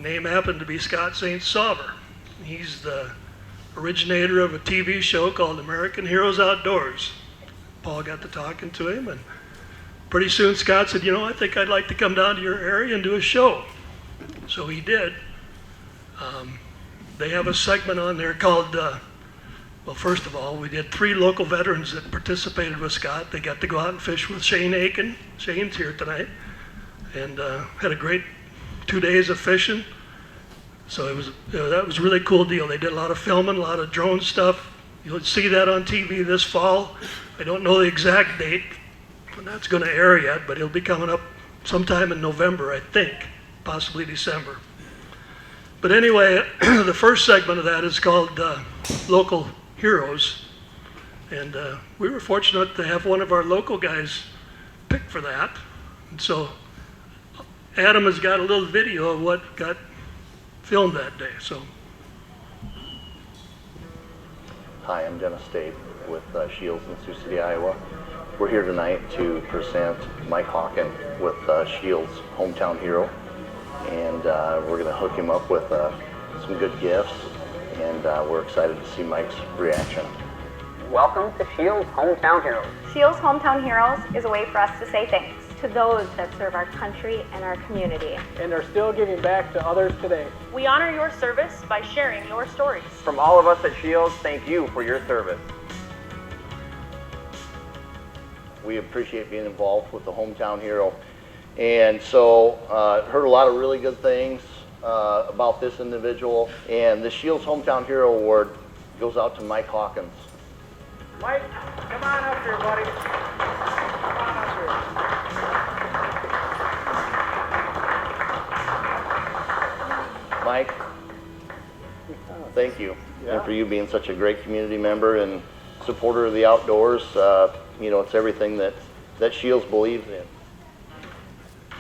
Name happened to be Scott St. Sauber. He's the originator of a TV show called American Heroes Outdoors. Paul got to talking to him, and pretty soon Scott said, you know, I think I'd like to come down to your area and do a show. So he did. They have a segment on there called, well, first of all, we did 3 local veterans that participated with Scott. They got to go out and fish with Shane Aiken. Shane's here tonight. And had a great 2 days of fishing. So that was a really cool deal. They did a lot of filming, a lot of drone stuff. You'll see that on TV this fall. I don't know the exact date when that's going to air yet, but it'll be coming up sometime in November, I think, possibly December. But anyway, the first segment of that is called Local Heroes. And we were fortunate to have one of our local guys picked for that. And so Adam has got a little video of what got filmed that day. So, hi, I'm Dennis Stabe with Scheels in Sioux City, Iowa. We're here tonight to present Mike Hawken with Scheels Hometown Hero, and we're going to hook him up with some good gifts, and we're excited to see Mike's reaction. Welcome to Scheels Hometown Heroes. Scheels Hometown Heroes is a way for us to say thanks to those that serve our country and our community. And are still giving back to others today. We honor your service by sharing your stories. From all of us at Scheels, thank you for your service. We appreciate being involved with the Hometown Hero. And so, heard a lot of really good things about this individual. And the Scheels Hometown Hero Award goes out to Mike Hawkins. Mike, come on up here, buddy. Come on up here. Mike, thank you. Yeah. And for you being such a great community member and supporter of the outdoors. You know, it's everything that Scheels believes in.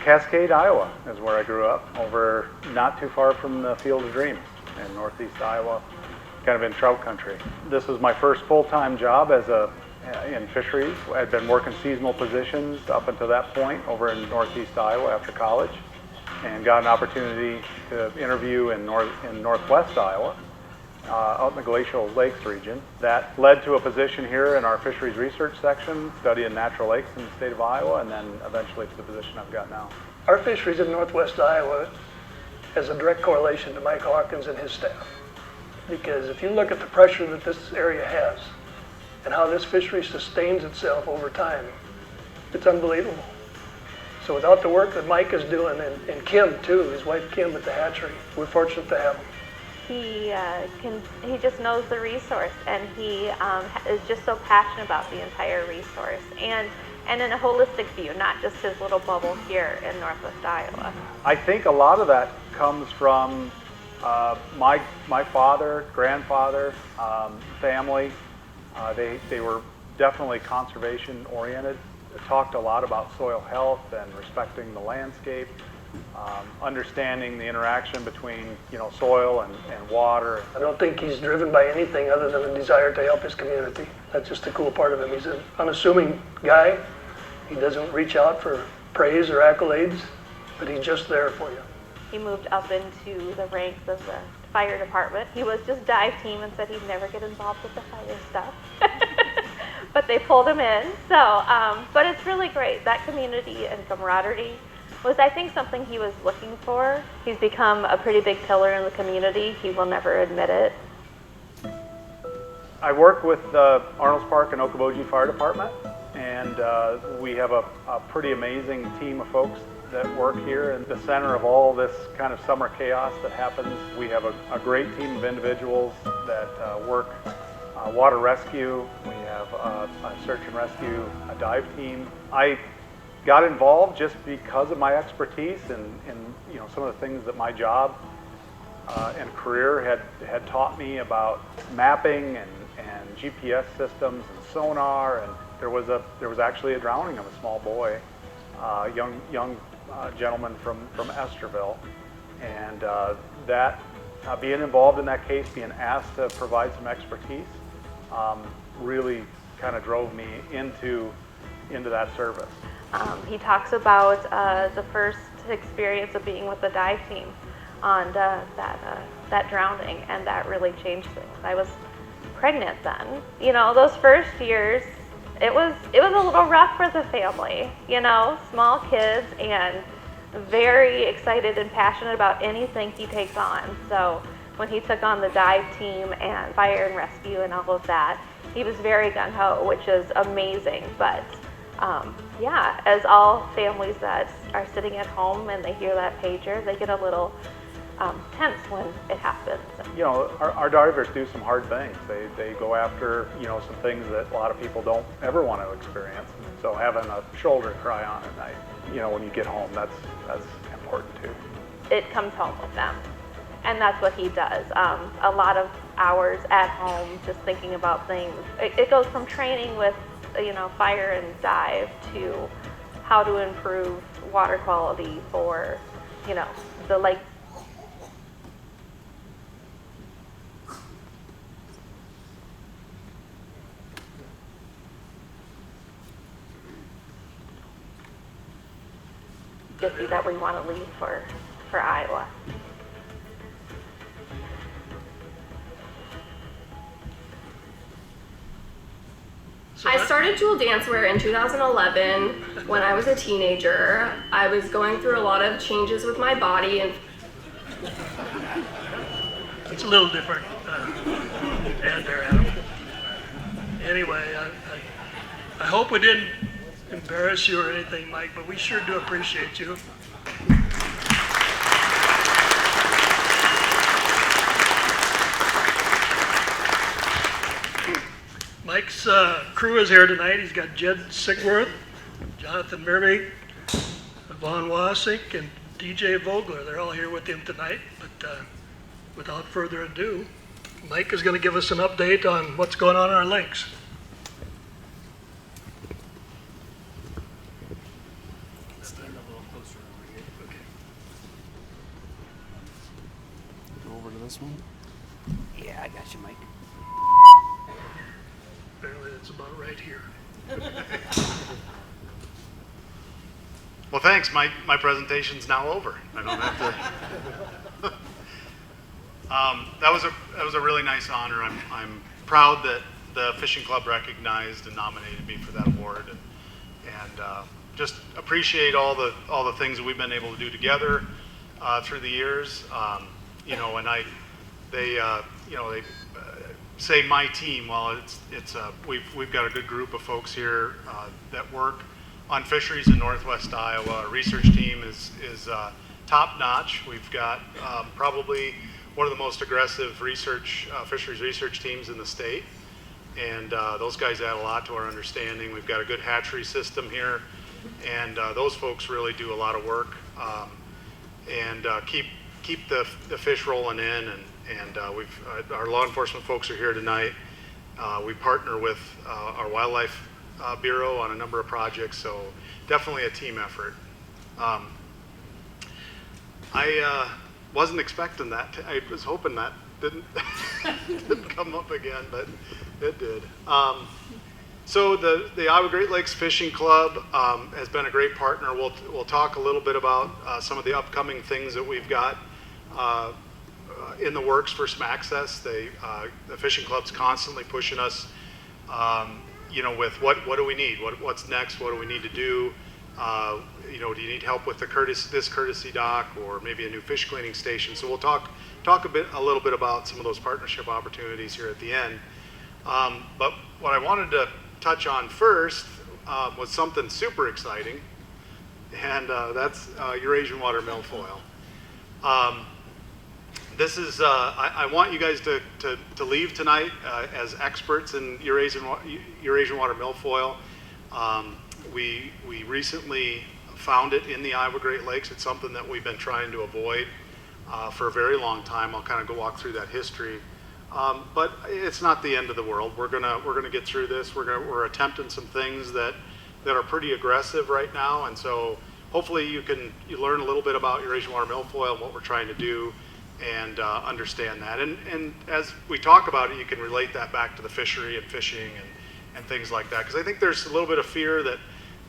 Cascade, Iowa is where I grew up, over not too far from the Field of Dreams in northeast Iowa, kind of in trout country. This was my first full-time job in fisheries. I'd been working seasonal positions up until that point over in northeast Iowa after college, and got an opportunity to interview in northwest Iowa, out in the Glacial Lakes region. That led to a position here in our fisheries research section, studying natural lakes in the state of Iowa, and then eventually to the position I've got now. our fisheries in northwest Iowa has a direct correlation to Mike Hawkins and his staff. Because if you look at the pressure that this area has and how this fishery sustains itself over time, it's unbelievable. So without the work that Mike is doing, and Kim too, his wife Kim at the hatchery, we're fortunate to have him. He just knows the resource, and he is just so passionate about the entire resource, and in a holistic view, not just his little bubble here in northwest Iowa. I think a lot of that comes from my father, grandfather, family. They were definitely conservation oriented. Talked a lot about soil health and respecting the landscape, understanding the interaction between soil and water. I don't think he's driven by anything other than a desire to help his community. That's just the cool part of him. He's an unassuming guy. He doesn't reach out for praise or accolades, but he's just there for you. He moved up into the ranks of the fire department. He was just dive team and said he'd never get involved with the fire stuff. But they pulled him in. So, but it's really great. That community and camaraderie was, I think, something he was looking for. He's become a pretty big pillar in the community. He will never admit it. I work with the Arnolds Park and Okoboji Fire Department, and we have a pretty amazing team of folks that work here in the center of all this kind of summer chaos that happens. We have a great team of individuals that work water rescue. We have a search and rescue, a dive team. I got involved just because of my expertise and some of the things that my job and career had taught me about mapping and GPS systems and sonar. And there was actually a drowning of a small boy, young gentleman from Esterville, and that being involved in that case, being asked to provide some expertise, really kind of drove me into that service. He talks about the first experience of being with the dive team on that drowning, and that really changed things. I was pregnant then. You know, those first years, it was a little rough for the family. You know, small kids and very excited and passionate about anything he takes on. So when he took on the dive team and fire and rescue and all of that, he was very gung-ho, which is amazing. But yeah, as all families that are sitting at home and they hear that pager, they get a little tense when it happens. You know, our divers do some hard things. They go after, you know, some things that a lot of people don't ever want to experience. So having a shoulder to cry on at night, you know, when you get home, that's important too. It comes home with them, and that's what he does. A lot of hours at home just thinking about things. It goes from training with, you know, fire and dive to how to improve water quality for, you know, the lake. That we want to leave for Iowa. I started Jewel Dancewear in 2011 when I was a teenager. I was going through a lot of changes with my body and It's a little different ad there, Adam. Anyway, I hope we didn't embarrass you or anything, Mike, but we sure do appreciate you. Mike's crew is here tonight. He's got Jed Sigworth, Jonathan Murray, Vaughn Wasik, and DJ Vogler. They're all here with him tonight, but without further ado, Mike is going to give us an update on what's going on in our lakes. Stand a little closer over here. Okay. Go over to this one. Yeah, I got you, Mike. Apparently that's about right here. Well, thanks. My presentation's now over. I don't have to. That was a really nice honor. I'm proud that the fishing club recognized and nominated me for that award, and just appreciate all the things that we've been able to do together through the years. You know, and they say my team. Well, we've got a good group of folks here that work on fisheries in Northwest Iowa. Our research team is top notch. We've got probably one of the most aggressive fisheries research teams in the state, and those guys add a lot to our understanding. We've got a good hatchery system here, and those folks really do a lot of work and keep the fish rolling in. And our law enforcement folks are here tonight. We partner with our wildlife bureau on a number of projects, so definitely a team effort. I wasn't expecting that. I was hoping that didn't come up again, but it did. So the Iowa Great Lakes Fishing Club has been a great partner. We'll talk a little bit about some of the upcoming things that we've got in the works for some access. The fishing club's constantly pushing us, you know, with what do we need? What's next? What do we need to do? You know, do you need help with this courtesy dock, or maybe a new fish cleaning station? So we'll talk a little bit about some of those partnership opportunities here at the end. But what I wanted to touch on first was something super exciting, and that's Eurasian Watermilfoil. This is I want you guys to leave tonight as experts in Eurasian Watermilfoil. We recently found it in the Iowa Great Lakes. It's something that we've been trying to avoid for a very long time. I'll kind of walk through that history, but it's not the end of the world. We're gonna get through this. We're attempting some things that are pretty aggressive right now, and so hopefully you learn a little bit about Eurasian Watermilfoil and what we're trying to do, and understand that. And as we talk about it, you can relate that back to the fishery and fishing and things like that. Because I think there's a little bit of fear that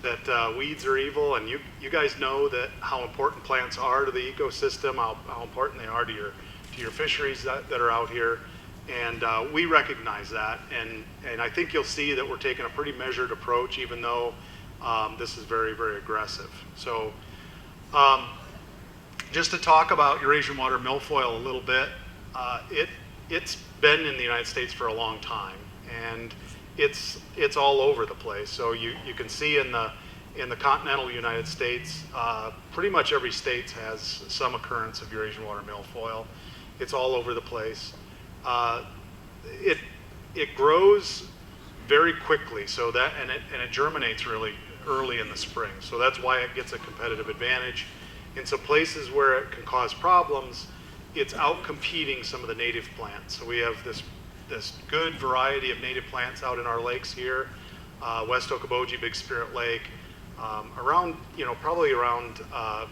that weeds are evil, and you guys know that how important plants are to the ecosystem, how important they are to your fisheries that are out here, and we recognize that, and I think you'll see that we're taking a pretty measured approach, even though this is very, very aggressive. So just to talk about Eurasian Watermilfoil a little bit, it's been in the United States for a long time, and it's all over the place. So you can see in the continental United States, pretty much every state has some occurrence of Eurasian Watermilfoil. It's all over the place. It grows very quickly, so that and it germinates really early in the spring. So that's why it gets a competitive advantage. In some places where it can cause problems, it's out competing some of the native plants. So we have this good variety of native plants out in our lakes here, West Okoboji, Big Spirit Lake, around, probably around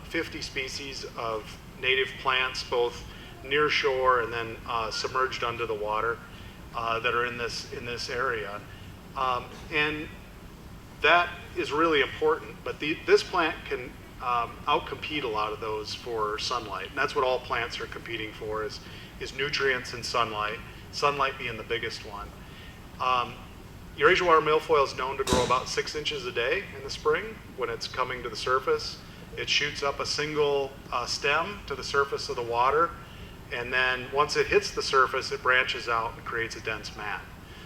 50 species of native plants, both near shore and then submerged under the water, that are in this area. And that is really important, but this plant can outcompete a lot of those for sunlight. And that's what all plants are competing for, is nutrients and sunlight being the biggest one. Eurasian Watermilfoil is known to grow about 6 inches a day in the spring when it's coming to the surface. It shoots up a single stem to the surface of the water, and then once it hits the surface, it branches out and creates a dense mat.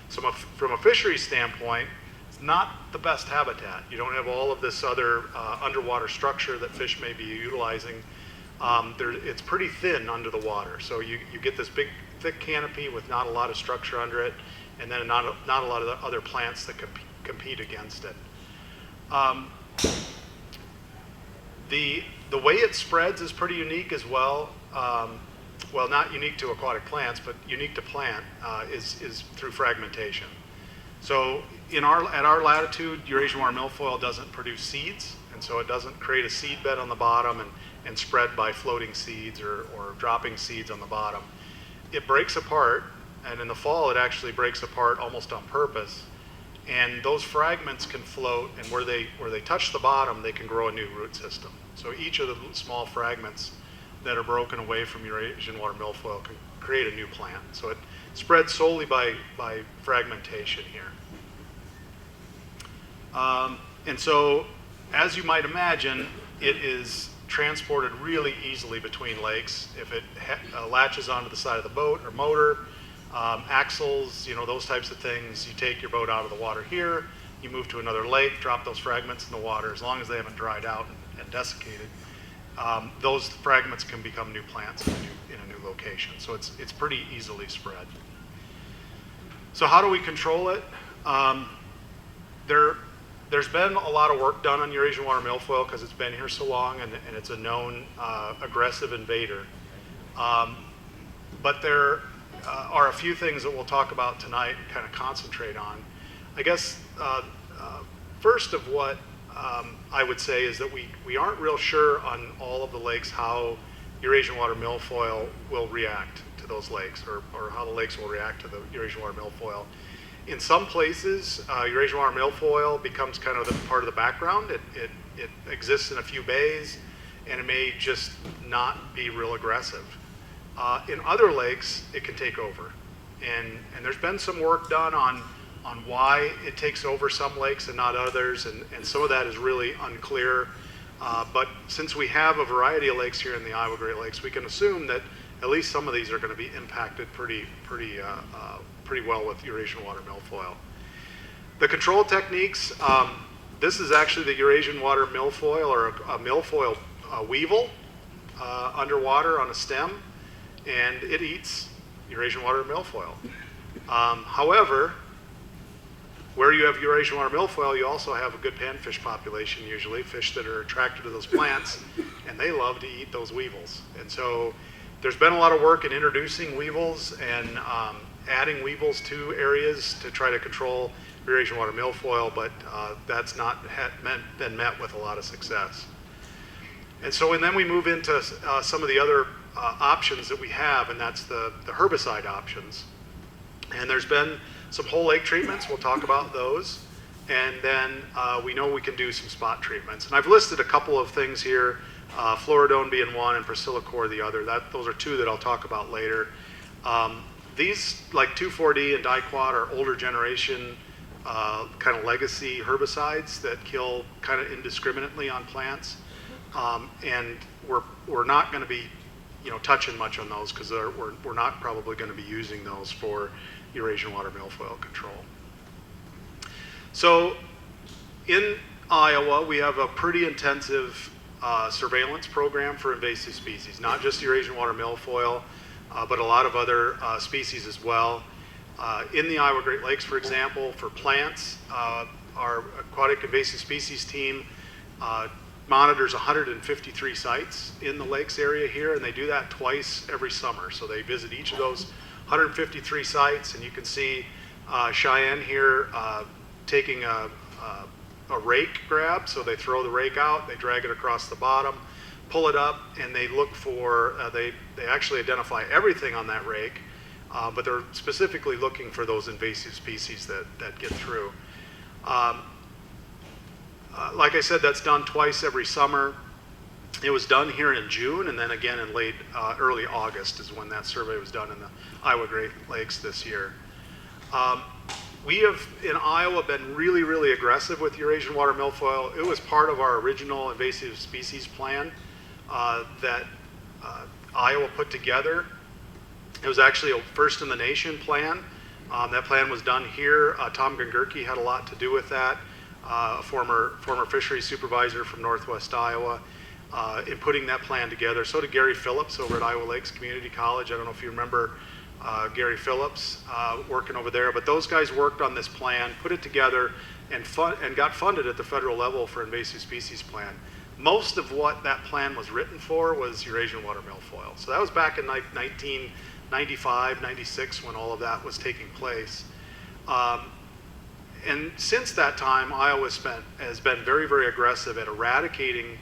So from a fishery standpoint, it's not the best habitat. You don't have all of this other underwater structure that fish may be utilizing. It's pretty thin under the water, so you get this big, thick canopy with not a lot of structure under it, and then not a lot of the other plants that compete against it. The way it spreads is pretty unique as well. Well, not unique to aquatic plants, but unique to plant, is through fragmentation. So at our latitude, Eurasian Watermilfoil doesn't produce seeds, and so it doesn't create a seed bed on the bottom and spread by floating seeds or dropping seeds on the bottom. It breaks apart, and in the fall it actually breaks apart almost on purpose, and those fragments can float, and where they touch the bottom, they can grow a new root system. So each of the small fragments that are broken away from Eurasian Watermilfoil can create a new plant. So it spreads solely by fragmentation here. And so, as you might imagine, it is transported really easily between lakes. If it latches onto the side of the boat or motor, axles, those types of things, you take your boat out of the water here, you move to another lake, drop those fragments in the water. As long as they haven't dried out and desiccated, those fragments can become new plants in a new location. So it's pretty easily spread. So how do we control it? There's been a lot of work done on Eurasian Watermilfoil because it's been here so long, and it's a known aggressive invader. But there are a few things that we'll talk about tonight and kind of concentrate on. I guess first of what I would say is that we aren't real sure on all of the lakes how Eurasian Watermilfoil will react to those lakes, or how the lakes will react to the Eurasian Watermilfoil. In some places, Eurasian Watermilfoil becomes kind of part of the background. It exists in a few bays, and it may just not be real aggressive. In other lakes, it can take over. And there's been some work done on why it takes over some lakes and not others, and some of that is really unclear. But since we have a variety of lakes here in the Iowa Great Lakes, we can assume that at least some of these are going to be impacted pretty well with Eurasian Watermilfoil. The control techniques, this is actually the Eurasian Watermilfoil, or a milfoil weevil underwater on a stem, and it eats Eurasian Watermilfoil. However, where you have Eurasian Watermilfoil, you also have a good panfish population, usually, fish that are attracted to those plants, and they love to eat those weevils. And so there's been a lot of work in introducing weevils and adding weevils to areas to try to control Eurasian Watermilfoil, but that's not been met with a lot of success. And so, and then we move into some of the other options that we have, and that's the herbicide options. And there's been some whole lake treatments, we'll talk about those. and then we know we can do some spot treatments. And I've listed a couple of things here, fluoridone being one and Priscillacor the other. Those are two that I'll talk about later. These, like 2,4-D and diquat, are older generation kind of legacy herbicides that kill kind of indiscriminately on plants. And we're not going to be touching much on those because we're not probably going to be using those for Eurasian watermilfoil control. So in Iowa, we have a pretty intensive surveillance program for invasive species, not just Eurasian watermilfoil, but a lot of other species as well. In the Iowa Great Lakes, for example, for plants, our aquatic invasive species team monitors 153 sites in the lakes area here, and they do that twice every summer. So they visit each of those 153 sites, and you can see Cheyenne here taking a rake grab. So they throw the rake out, they drag it across the bottom, pull it up, and they look for, they actually identify everything on that rake, but they're specifically looking for those invasive species that get through. Like I said, that's done twice every summer. It was done here in June, and then again in early August is when that survey was done in the Iowa Great Lakes this year. We have, in Iowa, been really, really aggressive with Eurasian watermilfoil. It was part of our original invasive species plan that Iowa put together. It was actually a first in the nation plan. That plan was done here. Tom Gungurki had a lot to do with that, a former fisheries supervisor from Northwest Iowa, in putting that plan together. So did Gary Phillips over at Iowa Lakes Community College. I don't know if you remember Gary Phillips working over there, but those guys worked on this plan, put it together, and got funded at the federal level for invasive species plan. Most of what that plan was written for was Eurasian watermilfoil. So that was back in 1995, 96 when all of that was taking place. And since that time, Iowa has been very, very aggressive at eradicating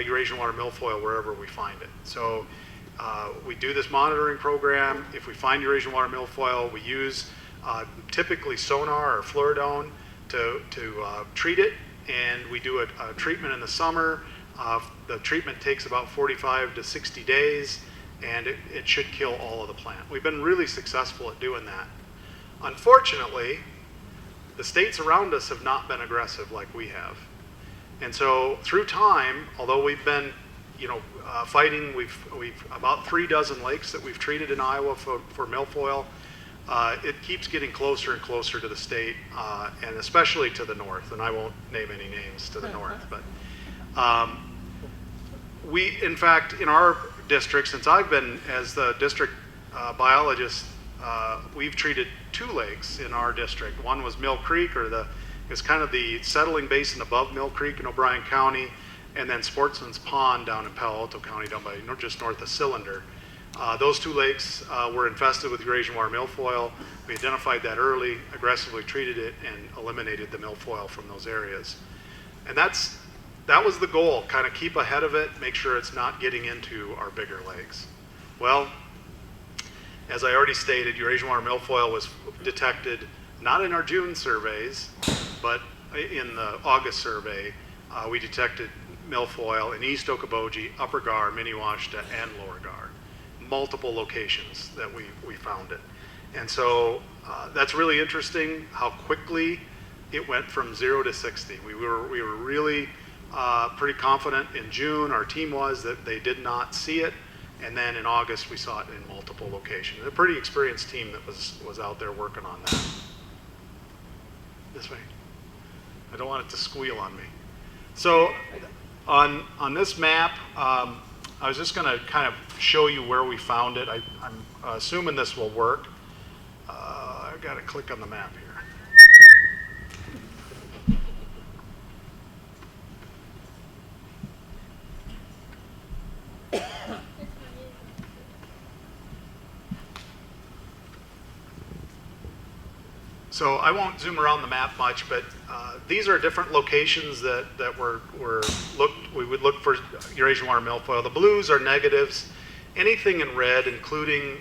Eurasian watermilfoil wherever we find it. So we do this monitoring program. If we find Eurasian watermilfoil, we use typically sonar or fluoridone to treat it, and we do a treatment in the summer. The treatment takes about 45 to 60 days, and it should kill all of the plant. We've been really successful at doing that. Unfortunately, the states around us have not been aggressive like we have. And so through time, although we've been fighting, we've about 3 dozen lakes that we've treated in Iowa for milfoil. It keeps getting closer and closer to the state, and especially to the north. And I won't name any names to the north, but we, in fact, in our district, since I've been as the district biologist, we've treated 2 lakes in our district. One was Mill Creek, it's kind of the settling basin above Mill Creek in O'Brien County, and then Sportsman's Pond down in Palo Alto County, down by just north of Cylinder. Those 2 lakes were infested with Eurasian watermilfoil. We identified that early, aggressively treated it, and eliminated the milfoil from those areas. And that was the goal, kind of keep ahead of it, make sure it's not getting into our bigger lakes. Well, as I already stated, Eurasian watermilfoil was detected not in our June surveys, but in the August survey. We detected milfoil in East Okoboji, Upper Gar, Minnewaska, and Lower Gar. Multiple locations that we found it. And so that's really interesting how quickly it went from 0 to 60. We were really pretty confident in June, our team was, that they did not see it. And then in August, we saw it in multiple locations. A pretty experienced team that was out there working on that. This way. I don't want it to squeal on me. So on this map, I was just going to kind of show you where we found it. I'm assuming this will work. I've got to click on the map here. So I won't zoom around the map much, but these are different locations that we would look for Eurasian watermilfoil. The blues are negatives. Anything in red, including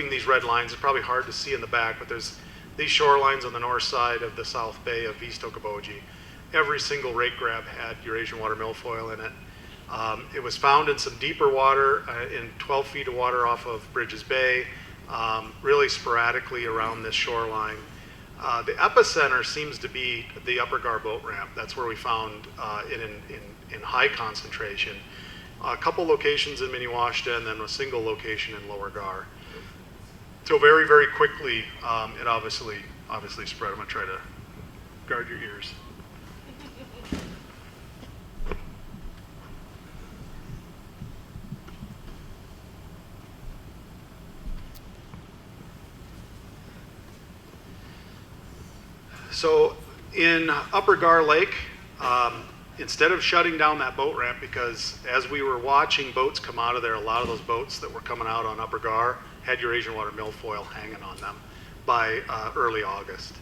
these red lines, it's probably hard to see in the back, but there's these shorelines on the north side of the South Bay of East Okoboji, every single rake grab had Eurasian Watermilfoil in it. It was found in some deeper water, in 12 feet of water off of Bridges Bay, really sporadically around this shoreline. The epicenter seems to be the Upper Gar boat ramp. That's where we found it in high concentration. A couple locations in Minnewaska and then a single location in Lower Gar. So very, very quickly, it obviously spread. I'm gonna try to guard your ears. So in Upper Gar Lake, instead of shutting down that boat ramp, because as we were watching boats come out of there, a lot of those boats that were coming out on Upper Gar had Eurasian Watermilfoil hanging on them by early August.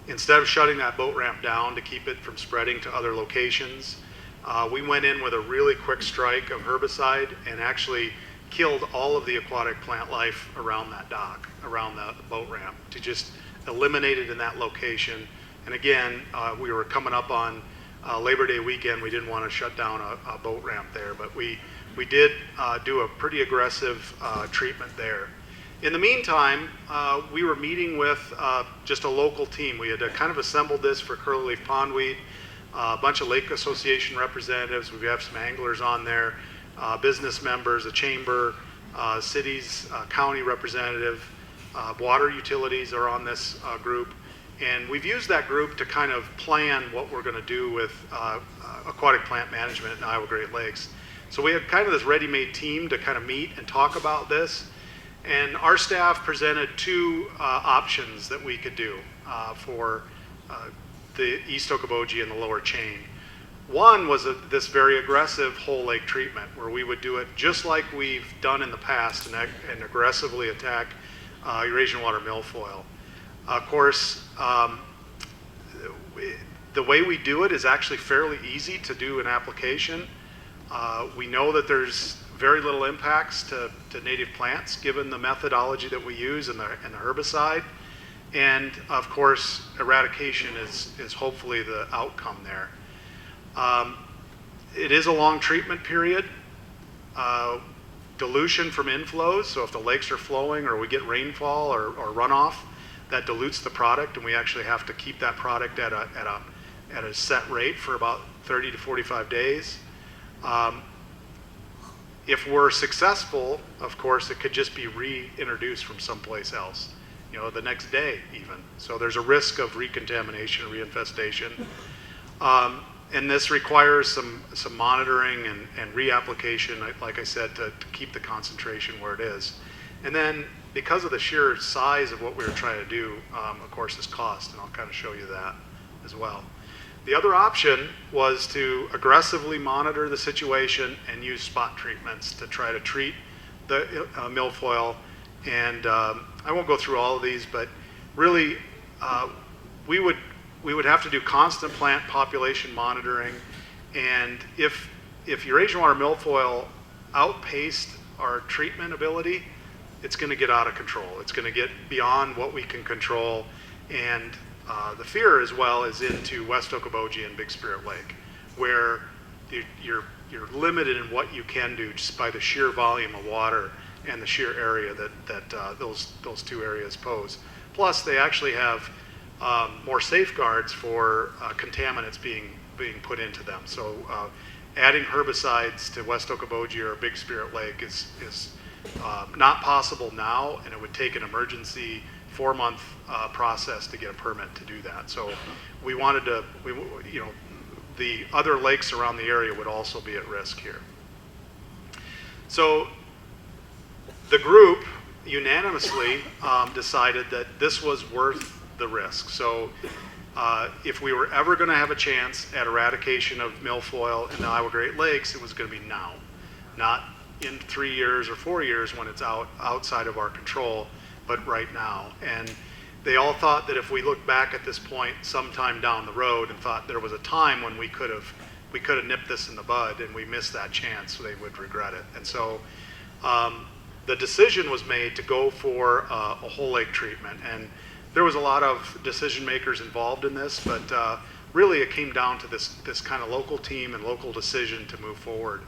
Instead of shutting that boat ramp down to keep it from spreading to other locations, we went in with a really quick strike of herbicide and actually killed all of the aquatic plant life around that dock, around the boat ramp, to just eliminate it in that location. And again, we were coming up on Labor Day weekend. We didn't want to shut down a boat ramp there, but we did do a pretty aggressive treatment there. In the meantime, we were meeting with just a local team. We had kind of assembled this for curly leaf pondweed, a bunch of Lake Association representatives. We have some anglers on there, business members, a chamber, cities, county representative, water utilities are on this group. And we've used that group to kind of plan what we're going to do with aquatic plant management in Iowa Great Lakes. So we had kind of this ready-made team to kind of meet and talk about this. And our staff presented two options that we could do for the East Okoboji and the lower chain. One was this very aggressive whole lake treatment, where we would do it just like we've done in the past and aggressively attack Eurasian Watermilfoil. Of course, the way we do it is actually fairly easy to do an application. We know that there's very little impacts to native plants given the methodology that we use and the herbicide. And of course, eradication is hopefully the outcome there. It is a long treatment period. Dilution from inflows, so if the lakes are flowing or we get rainfall or runoff, that dilutes the product, and we actually have to keep that product at a set rate for about 30 to 45 days. If we're successful, of course, it could just be reintroduced from someplace else, the next day even. So there's a risk of recontamination, reinfestation. And this requires some monitoring and reapplication, like I said, to keep the concentration where it is. And then because of the sheer size of what we were trying to do, of course, is cost, and I'll kind of show you that as well. The other option was to aggressively monitor the situation and use spot treatments to try to treat the milfoil. And I won't go through all of these, but really we would have to do constant plant population monitoring. And if Eurasian Watermilfoil outpaced our treatment ability, it's going to get out of control. It's going to get beyond what we can control. And the fear as well is into West Okoboji and Big Spirit Lake, where you're limited in what you can do just by the sheer volume of water and the sheer area that those two areas pose. Plus, they actually have more safeguards for contaminants being put into them. So adding herbicides to West Okoboji or Big Spirit Lake is not possible now, and it would take an emergency 4-month process to get a permit to do that. So we wanted to, the other lakes around the area would also be at risk here. So the group unanimously decided that this was worth the risk. So if we were ever going to have a chance at eradication of milfoil in the Iowa Great Lakes, it was going to be now, not in 3 years or 4 years when it's outside of our control, but right now. And they all thought that if we look back at this point sometime down the road and thought there was a time when we could have nipped this in the bud and we missed that chance, so they would regret it. And so the decision was made to go for a whole lake treatment. And there was a lot of decision makers involved in this, but really it came down to this kind of local team and local decision to move forward.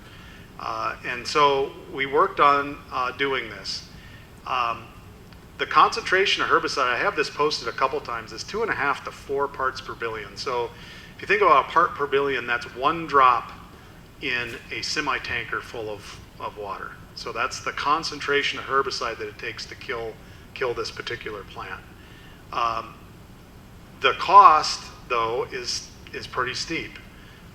And so we worked on doing this. The concentration of herbicide, I have this posted a couple times, is 2.5 to 4 parts per billion. So if you think about a part per billion, that's 1 drop in a semi-tanker full of water. So that's the concentration of herbicide that it takes to kill this particular plant. The cost, though, is pretty steep.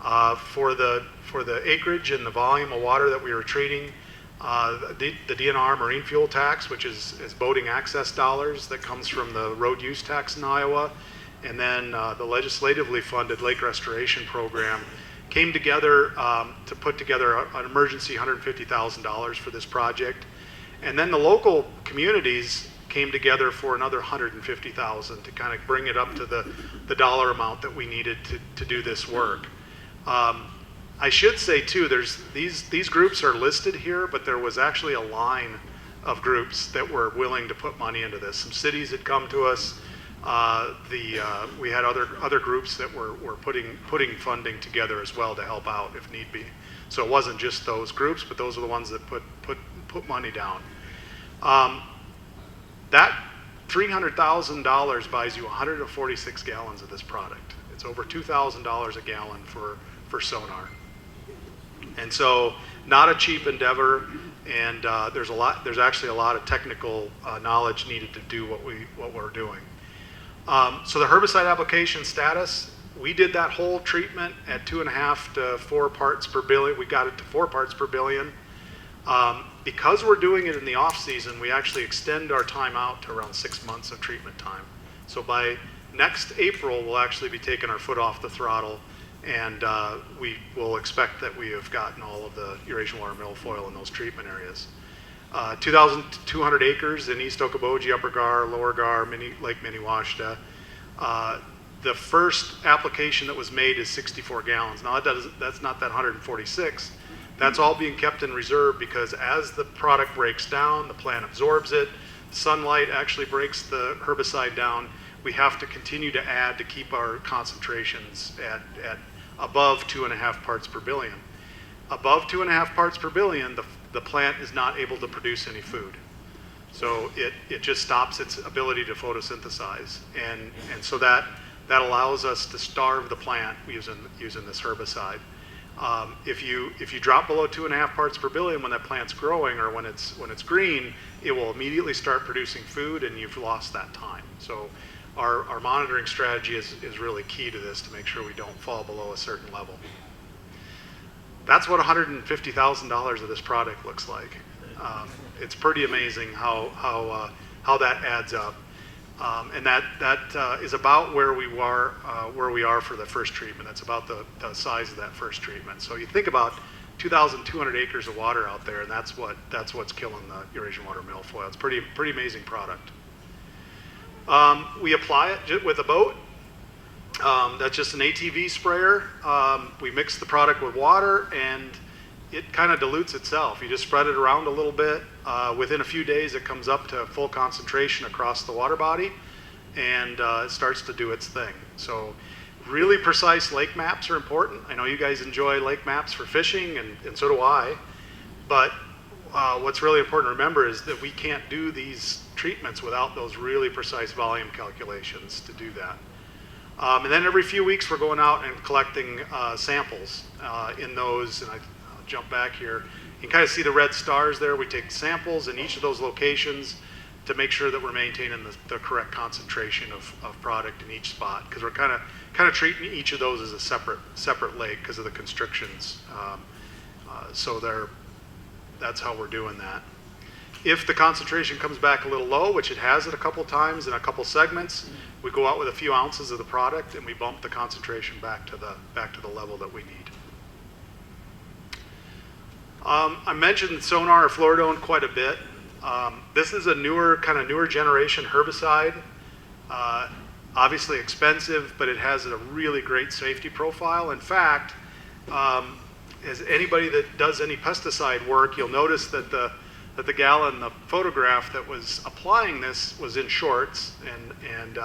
For the acreage and the volume of water that we were treating, the DNR marine fuel tax, which is boating access dollars that comes from the road use tax in Iowa, and then the legislatively funded lake restoration program came together to put together an emergency $150,000 for this project. And then the local communities came together for another $150,000 to kind of bring it up to the dollar amount that we needed to do this work. I should say too, these groups are listed here, but there was actually a line of groups that were willing to put money into this. Some cities had come to us. We had other groups that were putting funding together as well to help out if need be. So it wasn't just those groups, but those are the ones that put money down. That $300,000 buys you 146 gallons of this product. It's over $2,000 a gallon for sonar. And so not a cheap endeavor, and there's actually a lot of technical knowledge needed to do what we're doing. So the herbicide application status, we did that whole treatment at 2.5 to 4 parts per billion. We got it to 4 parts per billion. Because we're doing it in the off season, we actually extend our time out to around 6 months of treatment time. So by next April, we'll actually be taking our foot off the throttle, and we will expect that we have gotten all of the Eurasian Watermilfoil in those treatment areas. 2,200 acres in East Okoboji, Upper Gar, Lower Gar, Lake Minnewaska. The first application that was made is 64 gallons. Now that's not that 146. That's all being kept in reserve because as the product breaks down, the plant absorbs it. Sunlight actually breaks the herbicide down. We have to continue to add to keep our concentrations at above 2.5 parts per billion. Above 2.5 parts per billion, the plant is not able to produce any food. So it just stops its ability to photosynthesize. And so that allows us to starve the plant using this herbicide. If you drop below 2.5 parts per billion when that plant's growing or when it's green, it will immediately start producing food and you've lost that time. So our monitoring strategy is really key to this to make sure we don't fall below a certain level. That's what $150,000 of this product looks like. It's pretty amazing how that adds up. And that is about where we are for the first treatment. That's about the size of that first treatment. So you think about 2,200 acres of water out there, and that's what's killing the Eurasian Watermilfoil. It's pretty amazing product. We apply it with a boat. That's just an ATV sprayer. We mix the product with water, and it kind of dilutes itself. You just spread it around a little bit. Within a few days, it comes up to full concentration across the water body, and it starts to do its thing. So really precise lake maps are important. I know you guys enjoy lake maps for fishing, and so do I. But what's really important to remember is that we can't do these treatments without those really precise volume calculations to do that. And then every few weeks, we're going out and collecting samples in those, and I'll jump back here. You can kind of see the red stars there. We take samples in each of those locations to make sure that we're maintaining the correct concentration of product in each spot, because we're kind of treating each of those as a separate lake because of the constrictions. So that's how we're doing that. If the concentration comes back a little low, which it has at a couple times in a couple segments, we go out with a few ounces of the product and we bump the concentration back to the level that we need. I mentioned sonar or fluoridone quite a bit. This is a newer generation herbicide. Obviously expensive, but it has a really great safety profile. In fact, as anybody that does any pesticide work, you'll notice that the that the gal in the photograph that was applying this was in shorts, and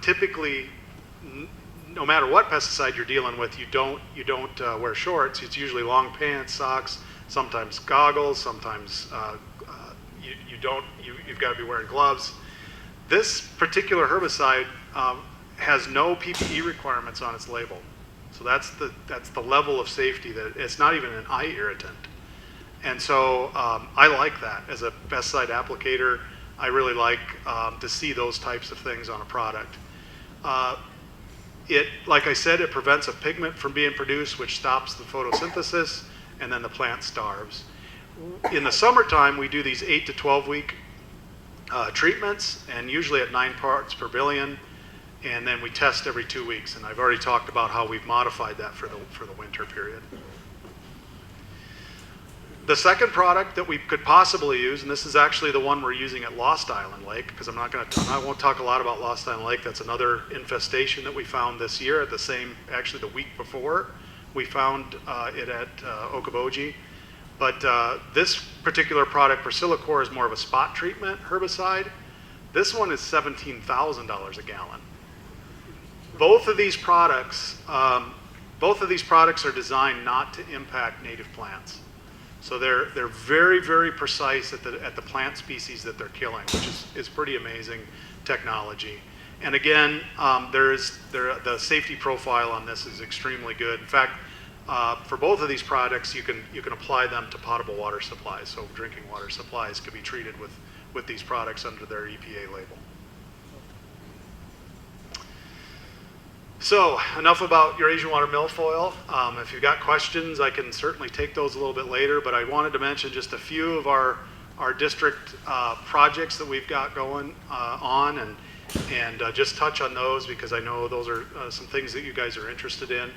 typically, no matter what pesticide you're dealing with, you don't wear shorts. It's usually long pants, socks, sometimes goggles, sometimes you've got to be wearing gloves. This particular herbicide has no PPE requirements on its label. So that's the level of safety, that it's not even an eye irritant. And so I like that. As a pesticide applicator, I really like to see those types of things on a product. Like I said, it prevents a pigment from being produced, which stops the photosynthesis, and then the plant starves. In the summertime, we do these 8 to 12 week treatments, and usually at 9 parts per billion, and then we test every 2 weeks. And I've already talked about how we've modified that for the winter period. The second product that we could possibly use, and this is actually the one we're using at Lost Island Lake, because I won't talk a lot about Lost Island Lake. That's another infestation that we found this year at actually the week before we found it at Okoboji. But this particular product, Priscillacor, is more of a spot treatment herbicide. This one is $17,000 a gallon. Both of these products are designed not to impact native plants. So they're very, very precise at the plant species that they're killing, which is pretty amazing technology. And again, the safety profile on this is extremely good. In fact, for both of these products, you can apply them to potable water supplies. So drinking water supplies can be treated with these products under their EPA label. So enough about Eurasian Watermilfoil. If you've got questions, I can certainly take those a little bit later, but I wanted to mention just a few of our district projects that we've got going on, and just touch on those, because I know those are some things that you guys are interested in.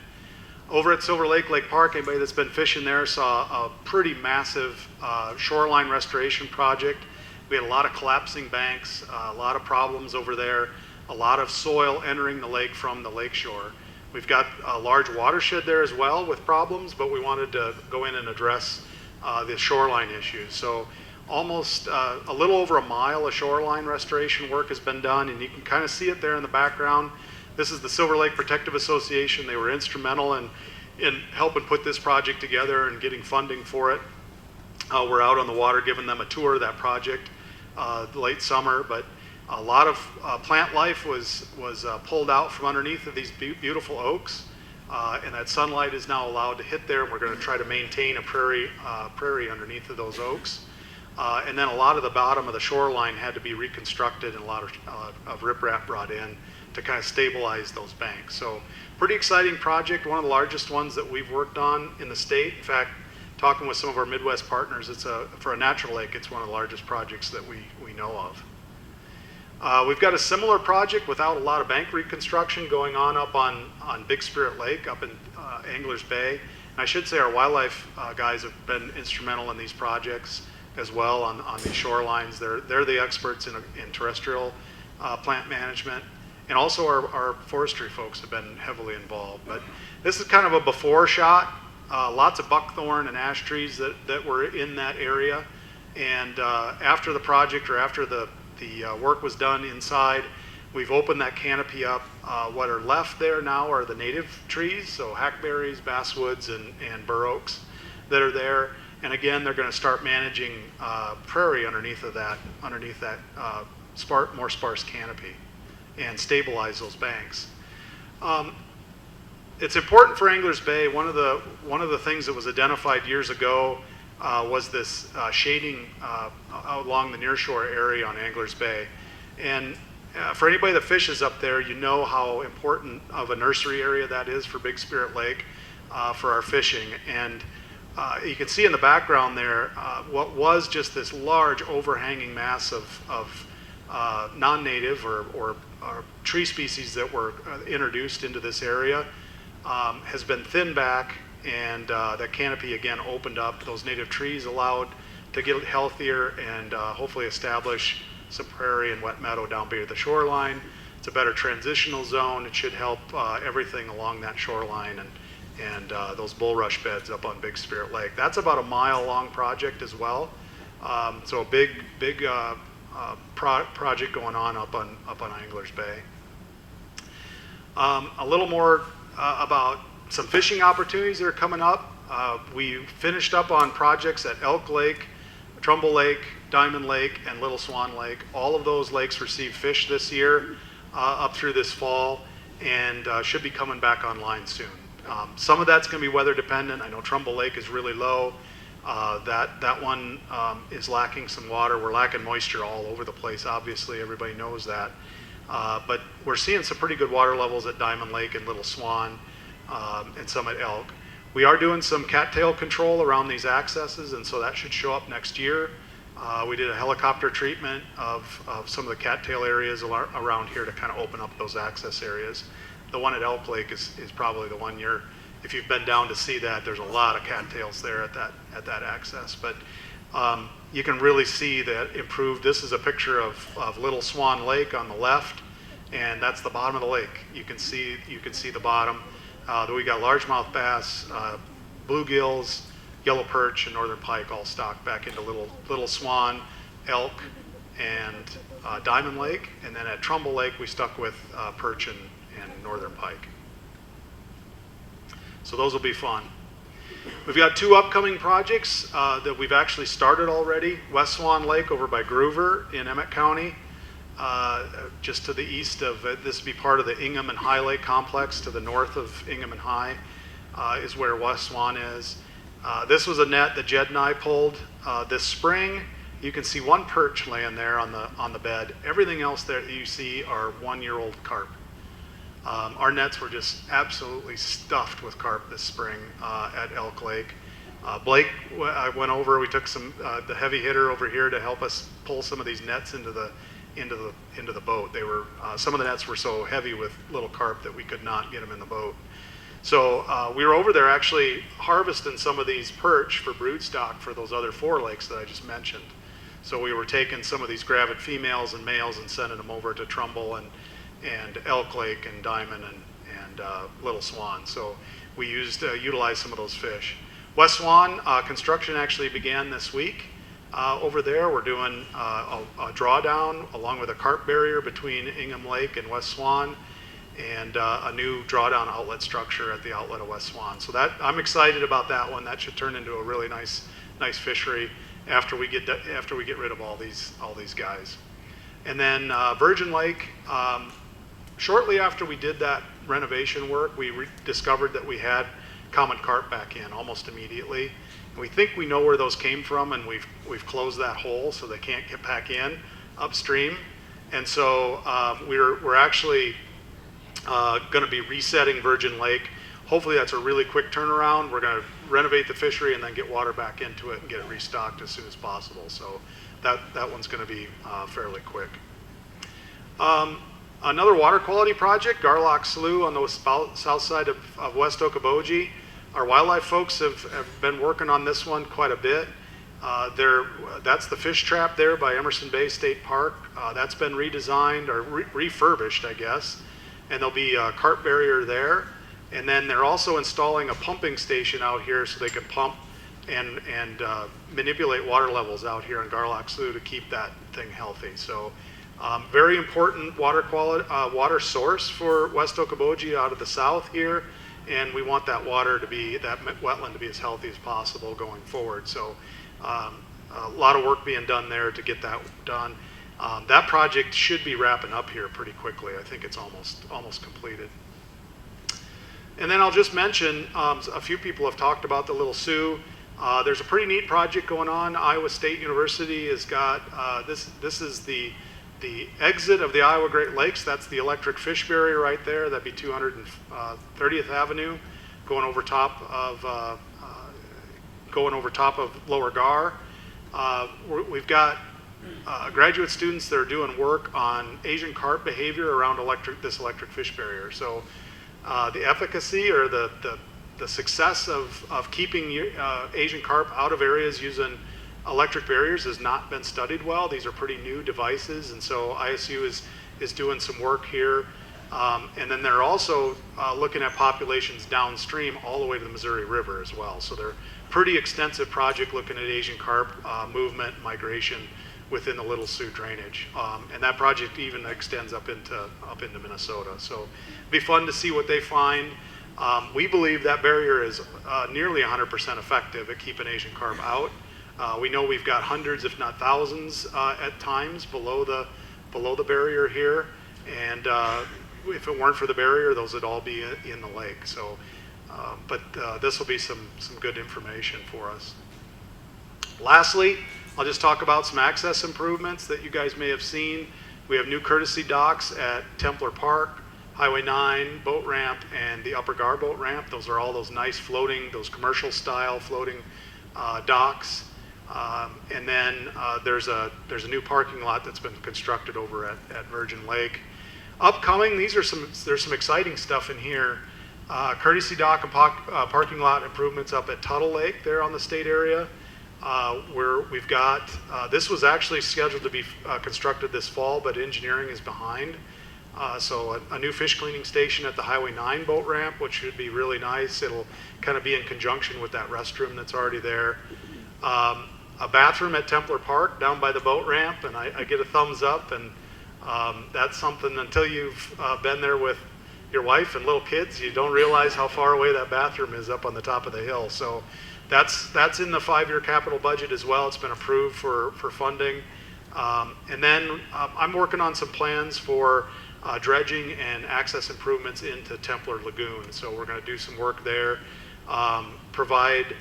Over at Silver Lake Park, anybody that's been fishing there saw a pretty massive shoreline restoration project. We had a lot of collapsing banks, a lot of problems over there, a lot of soil entering the lake from the lakeshore. We've got a large watershed there as well with problems, but we wanted to go in and address the shoreline issues. So almost a little over a mile of shoreline restoration work has been done, and you can kind of see it there in the background. This is the Silver Lake Protective Association. They were instrumental in helping put this project together and getting funding for it. We're out on the water giving them a tour of that project late summer, but a lot of plant life was pulled out from underneath of these beautiful oaks, and that sunlight is now allowed to hit there. And we're going to try to maintain a prairie underneath of those oaks. And then a lot of the bottom of the shoreline had to be reconstructed, and a lot of riprap brought in to kind of stabilize those banks. So pretty exciting project, one of the largest ones that we've worked on in the state. In fact, talking with some of our Midwest partners, for a natural lake, it's one of the largest projects that we know of. We've got a similar project without a lot of bank reconstruction going on up on Big Spirit Lake up in Anglers Bay. And I should say our wildlife guys have been instrumental in these projects as well on these shorelines. They're the experts in terrestrial plant management. And also our forestry folks have been heavily involved. But this is kind of a before shot. Lots of buckthorn and ash trees that were in that area. And after the project, or after the work was done inside, we've opened that canopy up. What are left there now are the native trees, so hackberries, basswoods, and bur oaks that are there. And again, they're going to start managing prairie underneath that more sparse canopy and stabilize those banks. It's important for Anglers Bay. One of the things that was identified years ago was this shading along the nearshore area on Anglers Bay. And for anybody that fishes up there, you know how important of a nursery area that is for Big Spirit Lake for our fishing. And you can see in the background there what was just this large overhanging mass of non-native or tree species that were introduced into this area has been thinned back, and that canopy again opened up. Those native trees allowed to get healthier and hopefully establish some prairie and wet meadow down by the shoreline. It's a better transitional zone. It should help everything along that shoreline and those bulrush beds up on Big Spirit Lake. That's about a mile long project as well. So a big project going on up on Anglers Bay. A little more about some fishing opportunities that are coming up. We finished up on projects at Elk Lake, Trumbull Lake, Diamond Lake, and Little Swan Lake. All of those lakes received fish this year up through this fall, and should be coming back online soon. Some of that's going to be weather dependent. I know Trumbull Lake is really low. That one is lacking some water. We're lacking moisture all over the place, obviously, everybody knows that. But we're seeing some pretty good water levels at Diamond Lake and Little Swan, and some at Elk. We are doing some cattail control around these accesses, and so that should show up next year. We did a helicopter treatment of some of the cattail areas around here to kind of open up those access areas. The one at Elk Lake is probably the one if you've been down to see that, there's a lot of cattails there at that access. But you can really see that improved. This is a picture of Little Swan Lake on the left, and that's the bottom of the lake. You can see the bottom. We got largemouth bass, bluegills, yellow perch, and northern pike all stocked back into Little Swan, Elk, and Diamond Lake. And then at Trumbull Lake, we stuck with perch and northern pike. So those will be fun. We've got two upcoming projects that we've actually started already. West Swan Lake over by Groover in Emmett County, just to the east of it. This will be part of the Ingham and High Lake complex. To the north of Ingham and High is where West Swan is. This was a net that Jed and I pulled this spring. You can see one perch laying there on the bed. Everything else that you see are 1-year-old carp. Our nets were just absolutely stuffed with carp this spring at Elk Lake. Blake, I went over. We took the heavy hitter over here to help us pull some of these nets into the boat. They were some of the nets were so heavy with little carp that we could not get them in the boat. So we were over there actually harvesting some of these perch for broodstock for those other 4 lakes that I just mentioned. So we were taking some of these gravid females and males and sending them over to Trumbull and Elk Lake and Diamond and Little Swan. So we utilized some of those fish. West Swan construction actually began this week. Over there, we're doing a drawdown along with a carp barrier between Ingham Lake and West Swan, and a new drawdown outlet structure at the outlet of West Swan. So that I'm excited about that one. That should turn into a really nice fishery after we get rid of all these guys. And then Virgin Lake. Shortly after we did that renovation work, we discovered that we had common carp back in almost immediately. And we think we know where those came from, and we've closed that hole so they can't get back in upstream. And so we're actually going to be resetting Virgin Lake. Hopefully that's a really quick turnaround. We're going to renovate the fishery and then get water back into it and get it restocked as soon as possible. So that one's going to be fairly quick. Another water quality project, Garlock Slough on the south side of West Okoboji. Our wildlife folks have been working on this one quite a bit. That's the fish trap there by Emerson Bay State Park. That's been redesigned or refurbished, I guess. And there'll be a carp barrier there. And then they're also installing a pumping station out here so they can pump and manipulate water levels out here in Garlock Slough to keep that thing healthy. So very important water source for West Okoboji out of the south here, and we want that wetland to be as healthy as possible going forward. So a lot of work being done there to get that done. That project should be wrapping up here pretty quickly. I think it's almost completed. And then I'll just mention, a few people have talked about the Little Sioux. There's a pretty neat project going on. Iowa State University has got, this is the exit of the Iowa Great Lakes. That's the electric fish barrier right there. That'd be 230th Avenue, going over top of Lower Gar. We've got graduate students that are doing work on Asian carp behavior around this electric fish barrier. So the efficacy or the success of keeping Asian carp out of areas using electric barriers has not been studied well. These are pretty new devices, and so ISU is doing some work here And then they're also looking at populations downstream all the way to the Missouri River as well. So they're pretty extensive project looking at Asian carp movement, migration within the Little Sioux drainage. And that project even extends up into Minnesota. So it'll be fun to see what they find. We believe that barrier is nearly 100% effective at keeping Asian carp out. We know we've got hundreds, if not thousands, at times below the barrier here. And if it weren't for the barrier, those would all be in the lake. So, but this will be some good information for us. Lastly, I'll just talk about some access improvements that you guys may have seen. We have new courtesy docks at Templar Park, Highway 9 boat ramp, and the Upper Gar boat ramp. Those are all those nice floating, those commercial style floating docks. And then there's a new parking lot that's been constructed over at Virgin Lake. Upcoming, there's some exciting stuff in here. Courtesy dock and parking lot improvements up at Tuttle Lake there on the state area. Where we've got, this was actually scheduled to be constructed this fall, but engineering is behind. So a new fish cleaning station at the Highway 9 boat ramp, which should be really nice. It'll kind of be in conjunction with that restroom that's already there. A bathroom at Templar Park down by the boat ramp, and I get a thumbs up, and that's something, until you've been there with your wife and little kids, you don't realize how far away that bathroom is up on the top of the hill. So that's in the 5-year capital budget as well. It's been approved for funding. And then I'm working on some plans for dredging and access improvements into Templar Lagoon. So we're going to do some work there, provide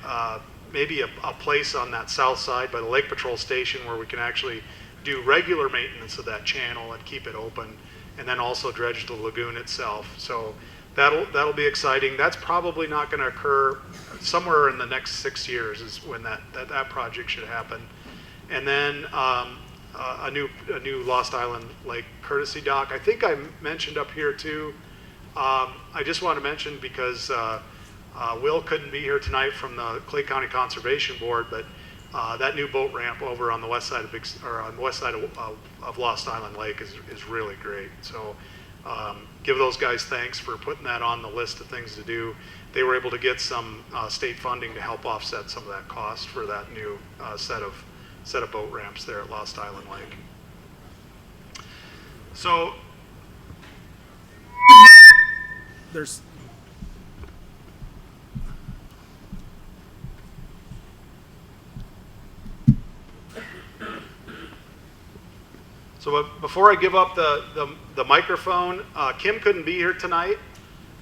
maybe a place on that south side by the Lake Patrol Station where we can actually do regular maintenance of that channel and keep it open, and then also dredge the lagoon itself. So that'll be exciting. That's probably not going to occur somewhere in the next 6 years is when that project should happen. And then a new Lost Island Lake courtesy dock. I think I mentioned up here too. I just want to mention because Will couldn't be here tonight from the Clay County Conservation Board, but that new boat ramp over on the west side of Lost Island Lake is really great. So give those guys thanks for putting that on the list of things to do. They were able to get some state funding to help offset some of that cost for that new set of boat ramps there at Lost Island Lake. So There's So before I give up the microphone, Kim couldn't be here tonight,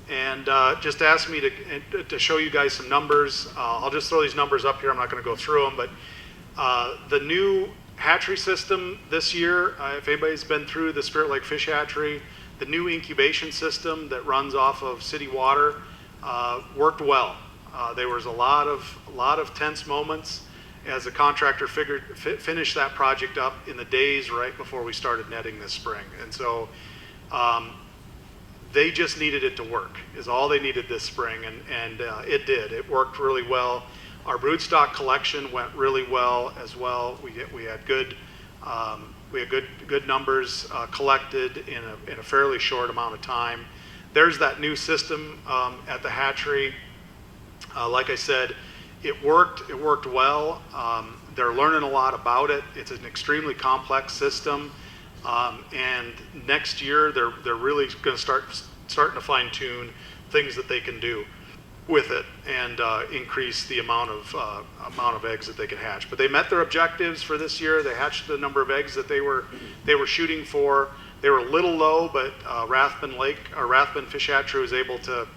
and just asked me to show you guys some numbers. I'll just throw these numbers up here. I'm not going to go through them, but the new hatchery system this year, if anybody's been through the Spirit Lake Fish Hatchery, the new incubation system that runs off of city water worked well. There was a lot of tense moments as the contractor finished that project up in the days right before we started netting this spring. And so they just needed it to work, is all they needed this spring, and it did. It worked really well. Our broodstock collection went really well as well. We had good numbers collected in a fairly short amount of time. There's that new system at the hatchery. Like I said, it worked well. They're learning a lot about it. It's an extremely complex system, and next year they're really going to starting to fine tune things that they can do with it and increase the amount of eggs that they can hatch. But they met their objectives for this year. They hatched the number of eggs that they were shooting for. They were a little low, but Rathbun Fish Hatchery was able to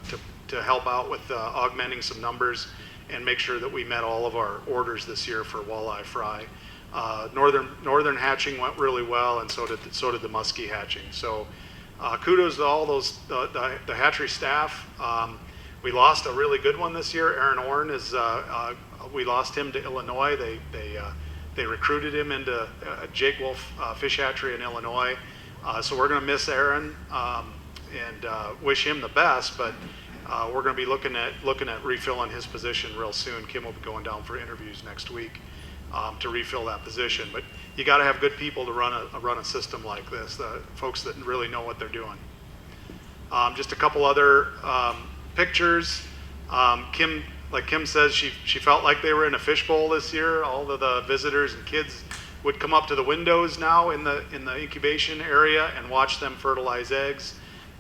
help out with augmenting some numbers and make sure that we met all of our orders this year for walleye fry. Northern hatching went really well, and so did the muskie hatching. So kudos to all those the hatchery staff. We lost a really good one this year. Aaron Orn is we lost him to Illinois. They recruited him into Jake Wolf Fish Hatchery in Illinois. So we're going to miss Aaron and wish him the best, but we're going to be looking at refilling his position real soon. Kim will be going down for interviews next week to refill that position. But you got to have good people to run a system like this, the folks that really know what they're doing. Just a couple other pictures. Like Kim says, she felt like they were in a fishbowl this year. All of the visitors and kids would come up to the windows now in the incubation area and watch them fertilize eggs.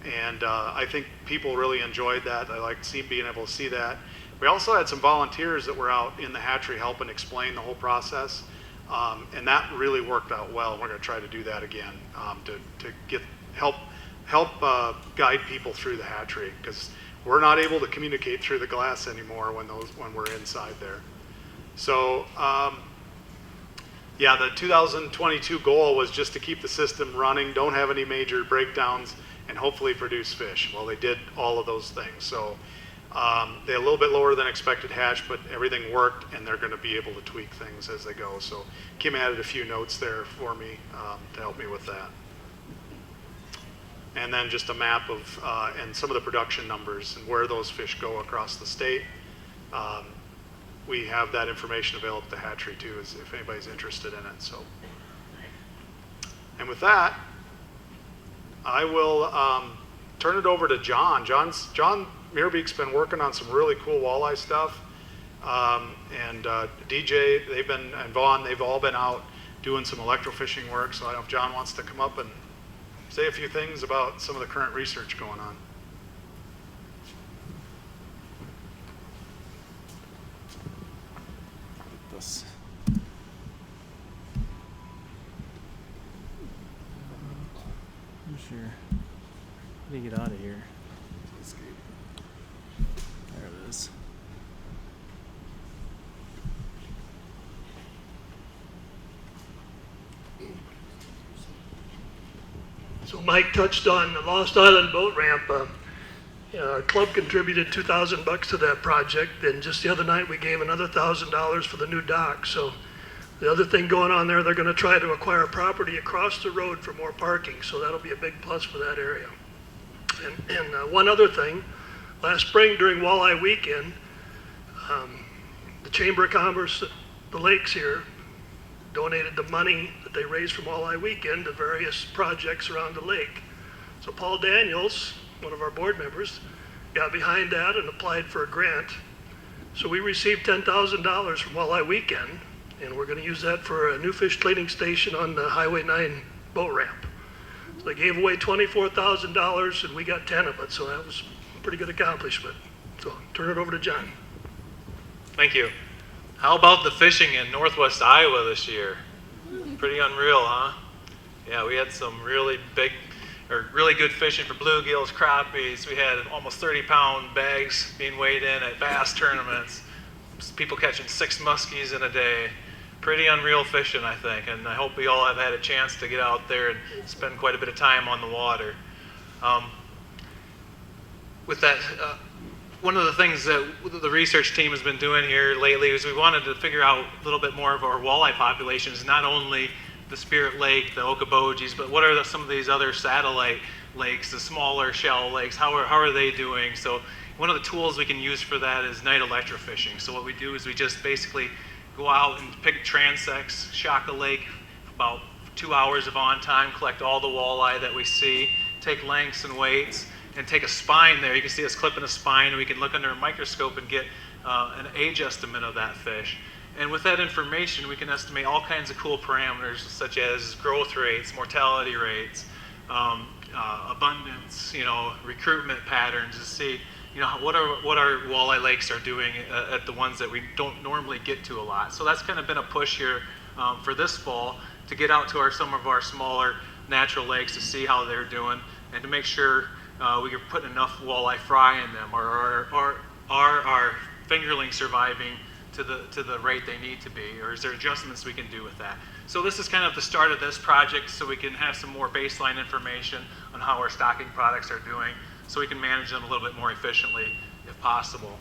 And I think people really enjoyed that. I liked being able to see that. We also had some volunteers that were out in the hatchery helping explain the whole process. And that really worked out well. We're going to try to do that again to help guide people through the hatchery, because we're not able to communicate through the glass anymore when we're inside there. So yeah, the 2022 goal was just to keep the system running, don't have any major breakdowns, and hopefully produce fish. Well, they did all of those things. So they're a little bit lower than expected hatch, but everything worked, and they're going to be able to tweak things as they go. So Kim added a few notes there for me to help me with that. And then just a map of and some of the production numbers and where those fish go across the state. We have that information available at the hatchery too, if anybody's interested in it. So, and with that, I will turn it over to John. John Meerbeek's been working on some really cool walleye stuff, and DJ, and Vaughn, they've all been out doing some electrofishing work. So I don't know if John wants to come up and say a few things about some of the current research going on. This. I'm sure. How do you get out of here? Escape. There it is. So Mike touched on the Lost Island boat ramp. Our club contributed $2,000 to that project, and just the other night we gave another $1,000 for the new dock. So the other thing going on there, they're going to try to acquire property across the road for more parking, so that'll be a big plus for that area. And one other thing, last spring during Walleye Weekend, the Chamber of Commerce at the lakes here donated the money that they raised from Walleye Weekend to various projects around the lake. So Paul Daniels, one of our board members, got behind that and applied for a grant. So we received $10,000 from Walleye Weekend, and we're going to use that for a new fish cleaning station on the Highway 9 boat ramp. So they gave away $24,000, and we got 10 of it, so that was a pretty good accomplishment. So turn it over to John. Thank you. How about the fishing in northwest Iowa this year? Pretty unreal, huh? Yeah, we had some really good fishing for bluegills, crappies. We had almost 30-pound bags being weighed in at bass tournaments. People catching 6 muskies in a day. Pretty unreal fishing, I think, and I hope we all have had a chance to get out there and spend quite a bit of time on the water. With that, one of the things that the research team has been doing here lately is we wanted to figure out a little bit more of our walleye populations, not only the Spirit Lake, the Okoboji's, but what are some of these other satellite lakes, the smaller shell lakes, how are they doing? So one of the tools we can use for that is night electrofishing. So what we do is we just basically go out and pick transects, shock a lake, about 2 hours of on time, collect all the walleye that we see, take lengths and weights, and take a spine there. You can see us clipping a spine, and we can look under a microscope and get an age estimate of that fish. And with that information, we can estimate all kinds of cool parameters, such as growth rates, mortality rates, abundance, recruitment patterns, to see, what our walleye lakes are doing at the ones that we don't normally get to a lot. So that's kind of been a push here for this fall to get out to some of our smaller natural lakes to see how they're doing and to make sure we can put enough walleye fry in them, or are our fingerlings surviving to the rate they need to be, or is there adjustments we can do with that? So this is kind of the start of this project, so we can have some more baseline information on how our stocking products are doing, so we can manage them a little bit more efficiently if possible.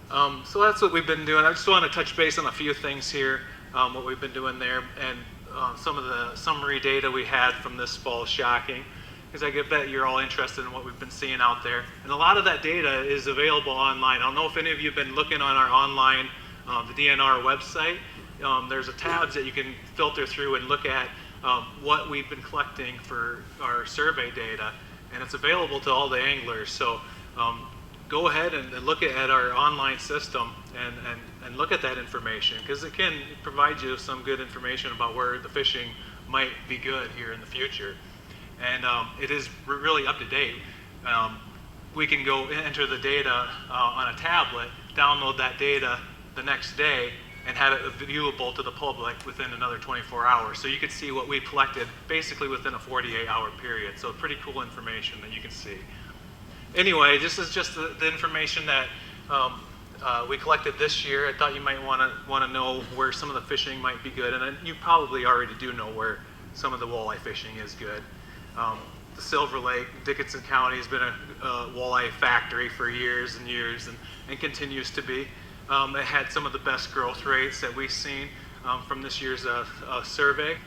So that's what we've been doing. I just want to touch base on a few things here, what we've been doing there, and some of the summary data we had from this fall's shocking, because I bet you're all interested in what we've been seeing out there. And a lot of that data is available online. I don't know if any of you have been looking on our online, the DNR website. There's a tabs that you can filter through and look at what we've been collecting for our survey data. and it's available to all the anglers. So go ahead and look at our online system and look at that information, because it can provide you some good information about where the fishing might be good here in the future. And it is really up to date. We can go enter the data on a tablet, download that data the next day, and have it viewable to the public within another 24 hours. So you could see what we collected basically within a 48-hour period. So pretty cool information that you can see. Anyway, this is just the information that we collected this year. I thought you might want to know where some of the fishing might be good, and you probably already do know where some of the walleye fishing is good. The Silver Lake, Dickinson County has been a walleye factory for years and years, and continues to be. It had some of the best growth rates that we've seen from this year's survey.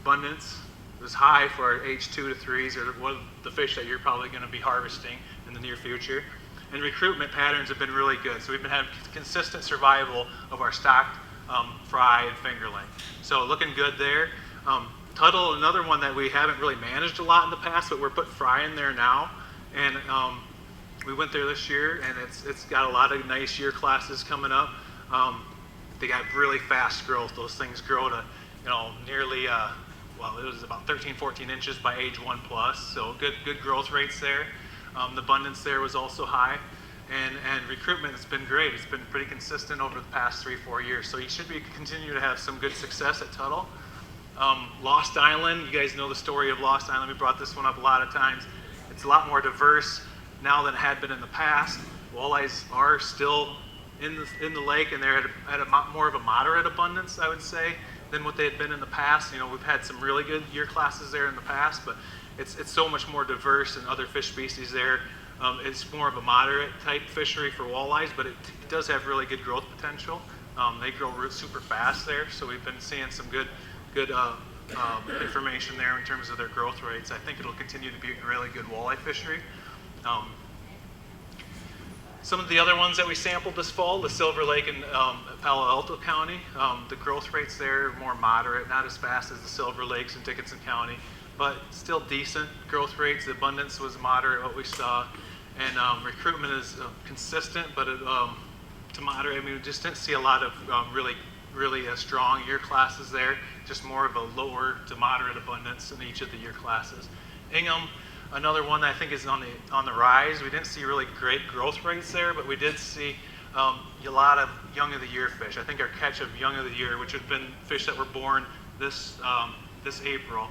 Abundance was high for our H2 to 3s, or one of the fish that you're probably going to be harvesting in the near future. And recruitment patterns have been really good. So we've been having consistent survival of our stocked fry and fingerling. So looking good there. Tuttle, another one that we haven't really managed a lot in the past, but we're putting fry in there now. And we went there this year, and it's got a lot of nice year classes coming up. They got really fast growth. Those things grow to, nearly, well, it was about 13, 14 inches by age 1+. So good growth rates there. The abundance there was also high. And recruitment has been great. It's been pretty consistent over the past 3-4 years. So you should continue to have some good success at Tuttle. Lost Island, you guys know the story of Lost Island. We brought this one up a lot of times. It's a lot more diverse now than it had been in the past. Walleyes are still in the lake, and they're at a more of a moderate abundance, I would say, than what they had been in the past. We've had some really good year classes there in the past, but it's so much more diverse than other fish species there. It's more of a moderate type fishery for walleyes, but it does have really good growth potential. They grow super fast there, so we've been seeing some good information there in terms of their growth rates. I think it'll continue to be a really good walleye fishery. Some of the other ones that we sampled this fall, the Silver Lake in Palo Alto County, the growth rates there are more moderate, not as fast as the Silver Lakes in Dickinson County, but still decent growth rates. The abundance was moderate, what we saw, and recruitment is consistent, but to moderate. I mean, we just didn't see a lot of really strong year classes there, just more of a lower to moderate abundance in each of the year classes. Ingham, another one that I think is on the rise. We didn't see really great growth rates there, but we did see a lot of young of the year fish. I think our catch of young of the year, which have been fish that were born this April,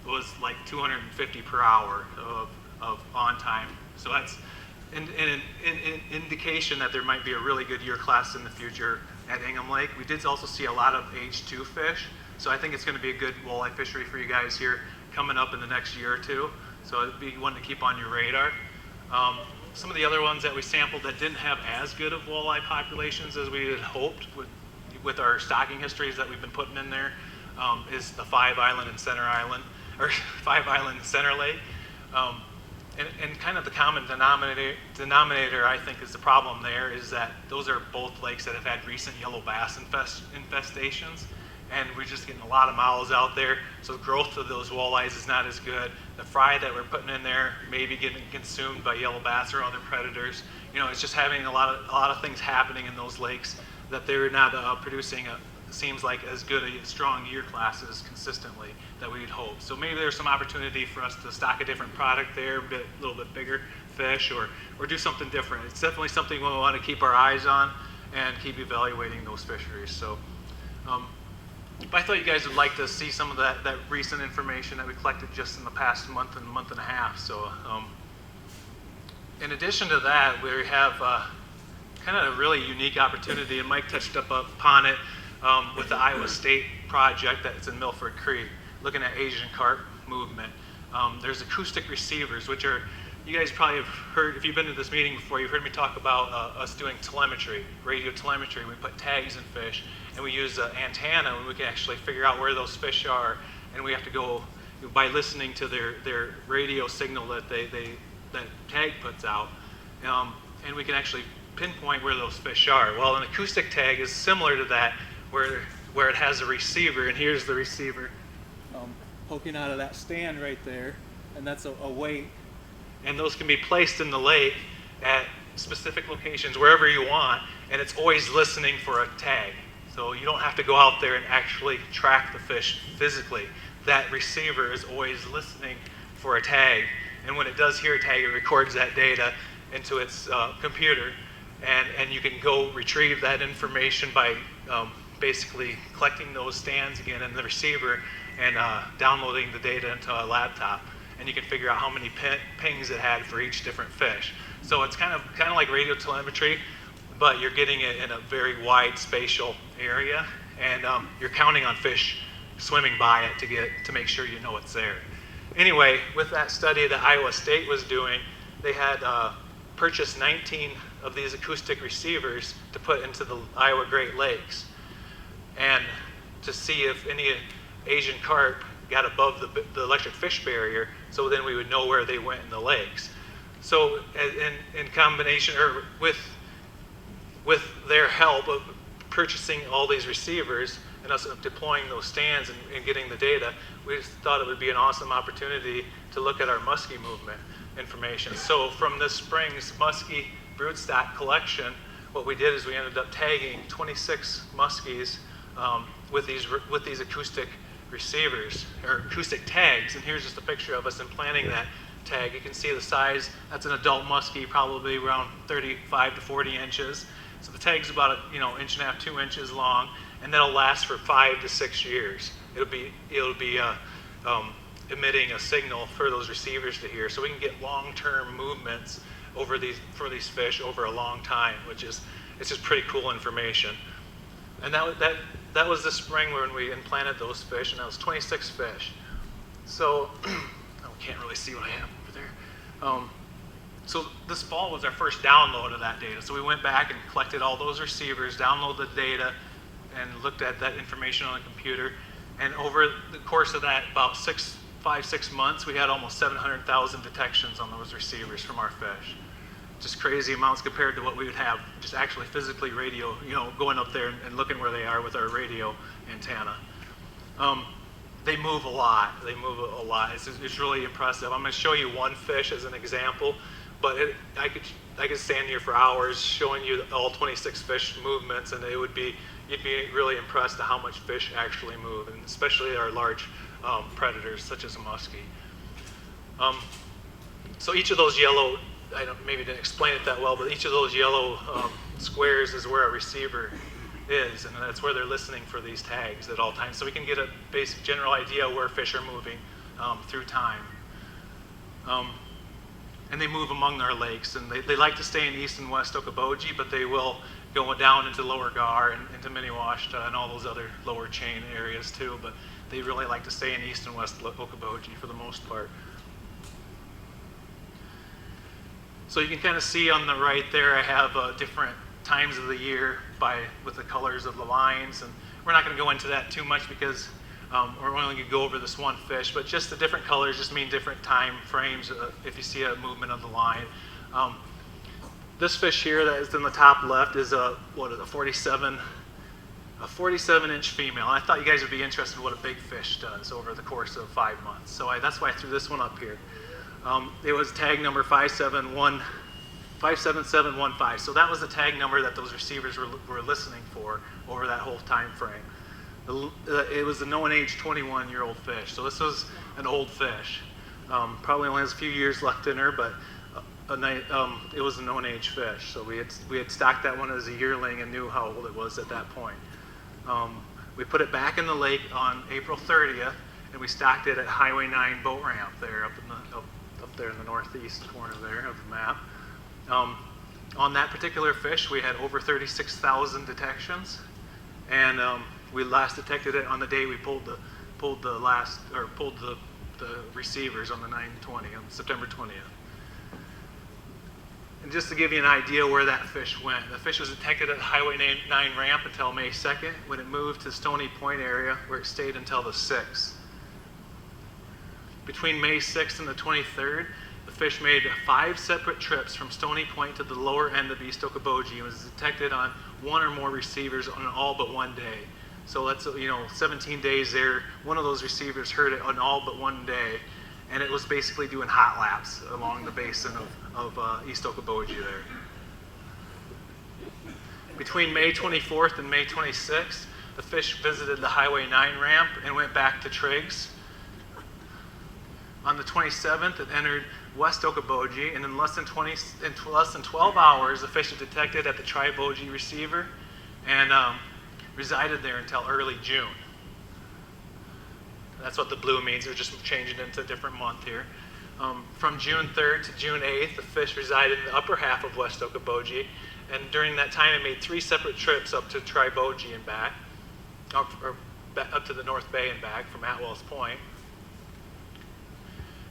was like 250 per hour of on time. So that's an indication that there might be a really good year class in the future at Ingham Lake. We did also see a lot of H2 fish, so I think it's going to be a good walleye fishery for you guys here coming up in the next year or two. So it'd be one to keep on your radar. Some of the other ones that we sampled that didn't have as good of walleye populations as we had hoped with our stocking histories that we've been putting in there is the 5 Island and Center Island, or 5 Island and Center Lake. And kind of the common denominator, I think, is the problem there is that those are both lakes that have had recent yellow bass infestations, and we're just getting a lot of mouths out there, so the growth of those walleyes is not as good. The fry that we're putting in there may be getting consumed by yellow bass or other predators. It's just having a lot of things happening in those lakes that they're not producing seems like as good a strong year classes consistently that we'd hope. So maybe there's some opportunity for us to stock a different product there, a little bit bigger fish, or do something different. It's definitely something we want to keep our eyes on and keep evaluating those fisheries. So I thought you guys would like to see some of that recent information that we collected just in the past month and a half. So in addition to that, we have kind of a really unique opportunity, and Mike touched upon it with the Iowa State project that's in Milford Creek, looking at Asian carp movement. There's acoustic receivers, which are, you guys probably have heard, if you've been to this meeting before, you've heard me talk about us doing telemetry, radio telemetry. We put tags in fish, and we use an antenna, and we can actually figure out where those fish are, and we have to go by listening to their radio signal that that tag puts out, and we can actually pinpoint where those fish are. Well, an acoustic tag is similar to that, where it has a receiver, and here's the receiver poking out of that stand right there, and that's a weight And those can be placed in the lake at specific locations, wherever you want, and it's always listening for a tag. So you don't have to go out there and actually track the fish physically. That receiver is always listening for a tag, and when it does hear a tag, it records that data into its computer, and you can go retrieve that information by basically collecting those stands again in the receiver and downloading the data into a laptop, and you can figure out how many pings it had for each different fish. So it's kind of like radio telemetry, but you're getting it in a very wide spatial area, and you're counting on fish swimming by it to make sure you know it's there. Anyway, with that study that Iowa State was doing, they had purchased 19 of these acoustic receivers to put into the Iowa Great Lakes, and to see if any Asian carp got above the electric fish barrier, so then we would know where they went in the lakes. So in combination, or with their help of purchasing all these receivers and us deploying those stands and getting the data, we just thought it would be an awesome opportunity to look at our muskie movement information. So from this spring's muskie broodstock collection, what we did is we ended up tagging 26 muskies with these acoustic receivers, or acoustic tags. And here's just a picture of us implanting that tag. You can see the size. That's an adult muskie, probably around 35 to 40 inches. So the tag's about an inch and a half, 2 inches long, and that'll last for 5 to 6 years. It'll be emitting a signal for those receivers to hear, so we can get long-term movements for these fish over a long time, it's just pretty cool information. And that was this spring when we implanted those fish, and that was 26 fish. So I can't really see what I have over there. So this fall was our first download of that data. So we went back and collected all those receivers, downloaded the data, and looked at that information on the computer. And over the course of that, about 5-6 months, we had almost 700,000 detections on those receivers from our fish. Just crazy amounts compared to what we would have just actually physically radio, going up there and looking where they are with our radio antenna. They move a lot. It's really impressive. I'm going to show you one fish as an example, but I could stand here for hours showing you all 26 fish movements, and you'd be really impressed at how much fish actually move, and especially our large predators such as a muskie. So each of those yellow, maybe didn't explain it that well, but each of those yellow squares is where a receiver is, and that's where they're listening for these tags at all times. So we can get a basic general idea where fish are moving through time. And they move among our lakes, and they like to stay in east and west Okoboji, but they will go down into lower Gar and into Minnewaska and all those other lower chain areas too, but they really like to stay in east and west Okoboji for the most part. So you can kind of see on the right there, I have different times of the year with the colors of the lines, and we're not going to go into that too much because we're only going to go over this one fish, but just the different colors just mean different time frames if you see a movement of the line. This fish here that is in the top left is a 47-inch female. And I thought you guys would be interested in what a big fish does over the course of 5 months. So that's why I threw this one up here. It was tag number 57715. So that was the tag number that those receivers were listening for over that whole time frame. It was a known age 21-year-old fish. So this was an old fish. Probably only has a few years left in her, but it was a known age fish. So we had stocked that one as a yearling and knew how old it was at that point. We put it back in the lake on April 30th, and we stocked it at Highway 9 boat ramp there up there in the northeast corner there of the map. On that particular fish, we had over 36,000 detections, and we last detected it on the day we pulled the receivers on the 9/20 on September 20th. And just to give you an idea where that fish went, the fish was detected at Highway 9 ramp until May 2nd, when it moved to Stony Point area, where it stayed until the 6th. Between May 6th and the 23rd, the fish made 5 separate trips from Stony Point to the lower end of East Okoboji and was detected on 1 or more receivers on all but 1 day. So that's 17 days there. One of those receivers heard it on all but 1 day, and it was basically doing hot laps along the basin of East Okoboji there. Between May 24th and May 26th, the fish visited the Highway 9 ramp and went back to Triggs. On the 27th, it entered West Okoboji, and in less than 12 hours, the fish was detected at the Tri-Boji receiver and resided there until early June. That's what the blue means. They're just changing it into a different month here. From June 3rd to June 8th, the fish resided in the upper half of West Okoboji, and during that time, it made 3 separate trips up to Tri-Boji and back, up to the North Bay and back from Atwell's Point.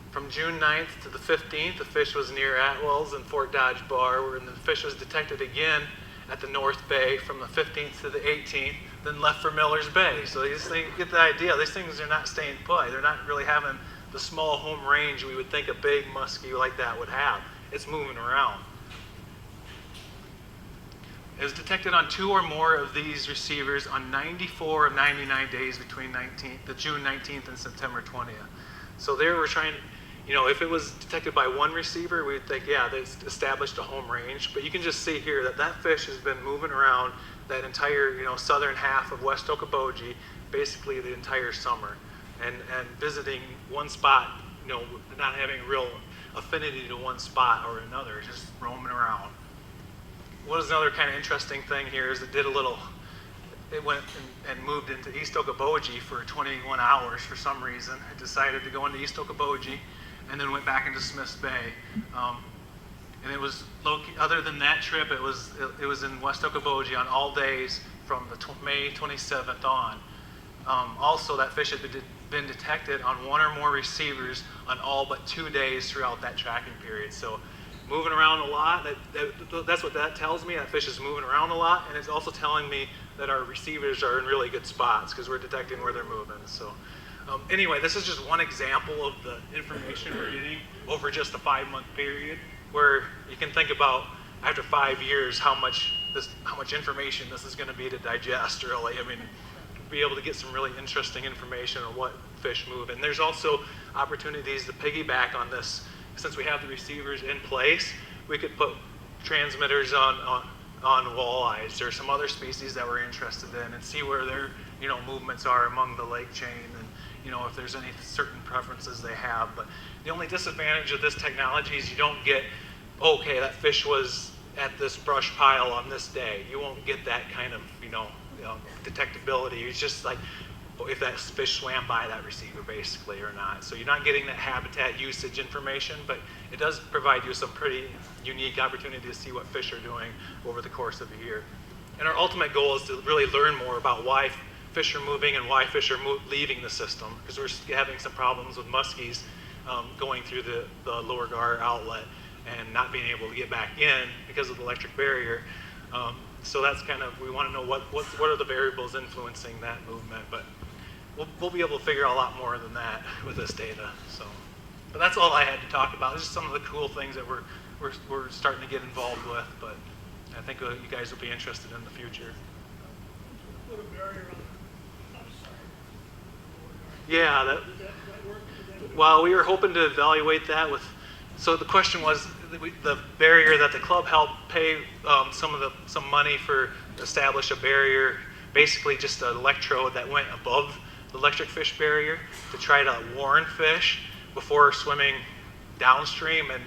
From June 9th to the 15th, the fish was near Atwell's and Fort Dodge Bar, where the fish was detected again at the North Bay from the 15th to the 18th, then left for Miller's Bay. So these things, get the idea, these things are not staying put. They're not really having the small home range we would think a big muskie like that would have. It's moving around. It was detected on 2 or more of these receivers on 94 of 99 days between the June 19th and September 20th. So they were trying, if it was detected by 1 receiver, we would think, yeah, they established a home range. But you can just see here that fish has been moving around that entire, southern half of West Okoboji, basically the entire summer, and visiting one spot, not having real affinity to one spot or another, just roaming around. What is another kind of interesting thing here is it went and moved into East Okoboji for 21 hours for some reason. It decided to go into East Okoboji and then went back into Smith's Bay. And it was, other than that trip, it was in West Okoboji on all days from the May 27th on. Also, that fish had been detected on 1 or more receivers on all but 2 days throughout that tracking period. So moving around a lot, that's what that tells me. That fish is moving around a lot, and it's also telling me that our receivers are in really good spots because we're detecting where they're moving. So anyway, this is just one example of the information we're getting over just a 5-month period, where you can think about after 5 years how much information this is going to be to digest, really. I mean, be able to get some really interesting information on what fish move. And there's also opportunities to piggyback on this. Since we have the receivers in place, we could put transmitters on walleyes or some other species that we're interested in, and see where their movements are among the lake chain, and if there's any certain preferences they have. But the only disadvantage of this technology is you don't get, okay, that fish was at this brush pile on this day. You won't get that kind of detectability. It's just like if that fish swam by that receiver, basically, or not. So you're not getting that habitat usage information, but it does provide you some pretty unique opportunity to see what fish are doing over the course of a year. And our ultimate goal is to really learn more about why fish are moving and why fish are leaving the system, because we're having some problems with muskies going through the lower Gar outlet and not being able to get back in because of the electric barrier. So that's kind of, we want to know what are the variables influencing that movement, but we'll be able to figure out a lot more than that with this data. So, but that's all I had to talk about. It's just some of the cool things that we're starting to get involved with, but I think you guys will be interested in the future. Put a barrier on. Yeah, well, we were hoping to evaluate that with. So the question was the barrier that the club helped pay some money for establish a barrier, basically just an electrode that went above the electric fish barrier to try to warn fish before swimming downstream and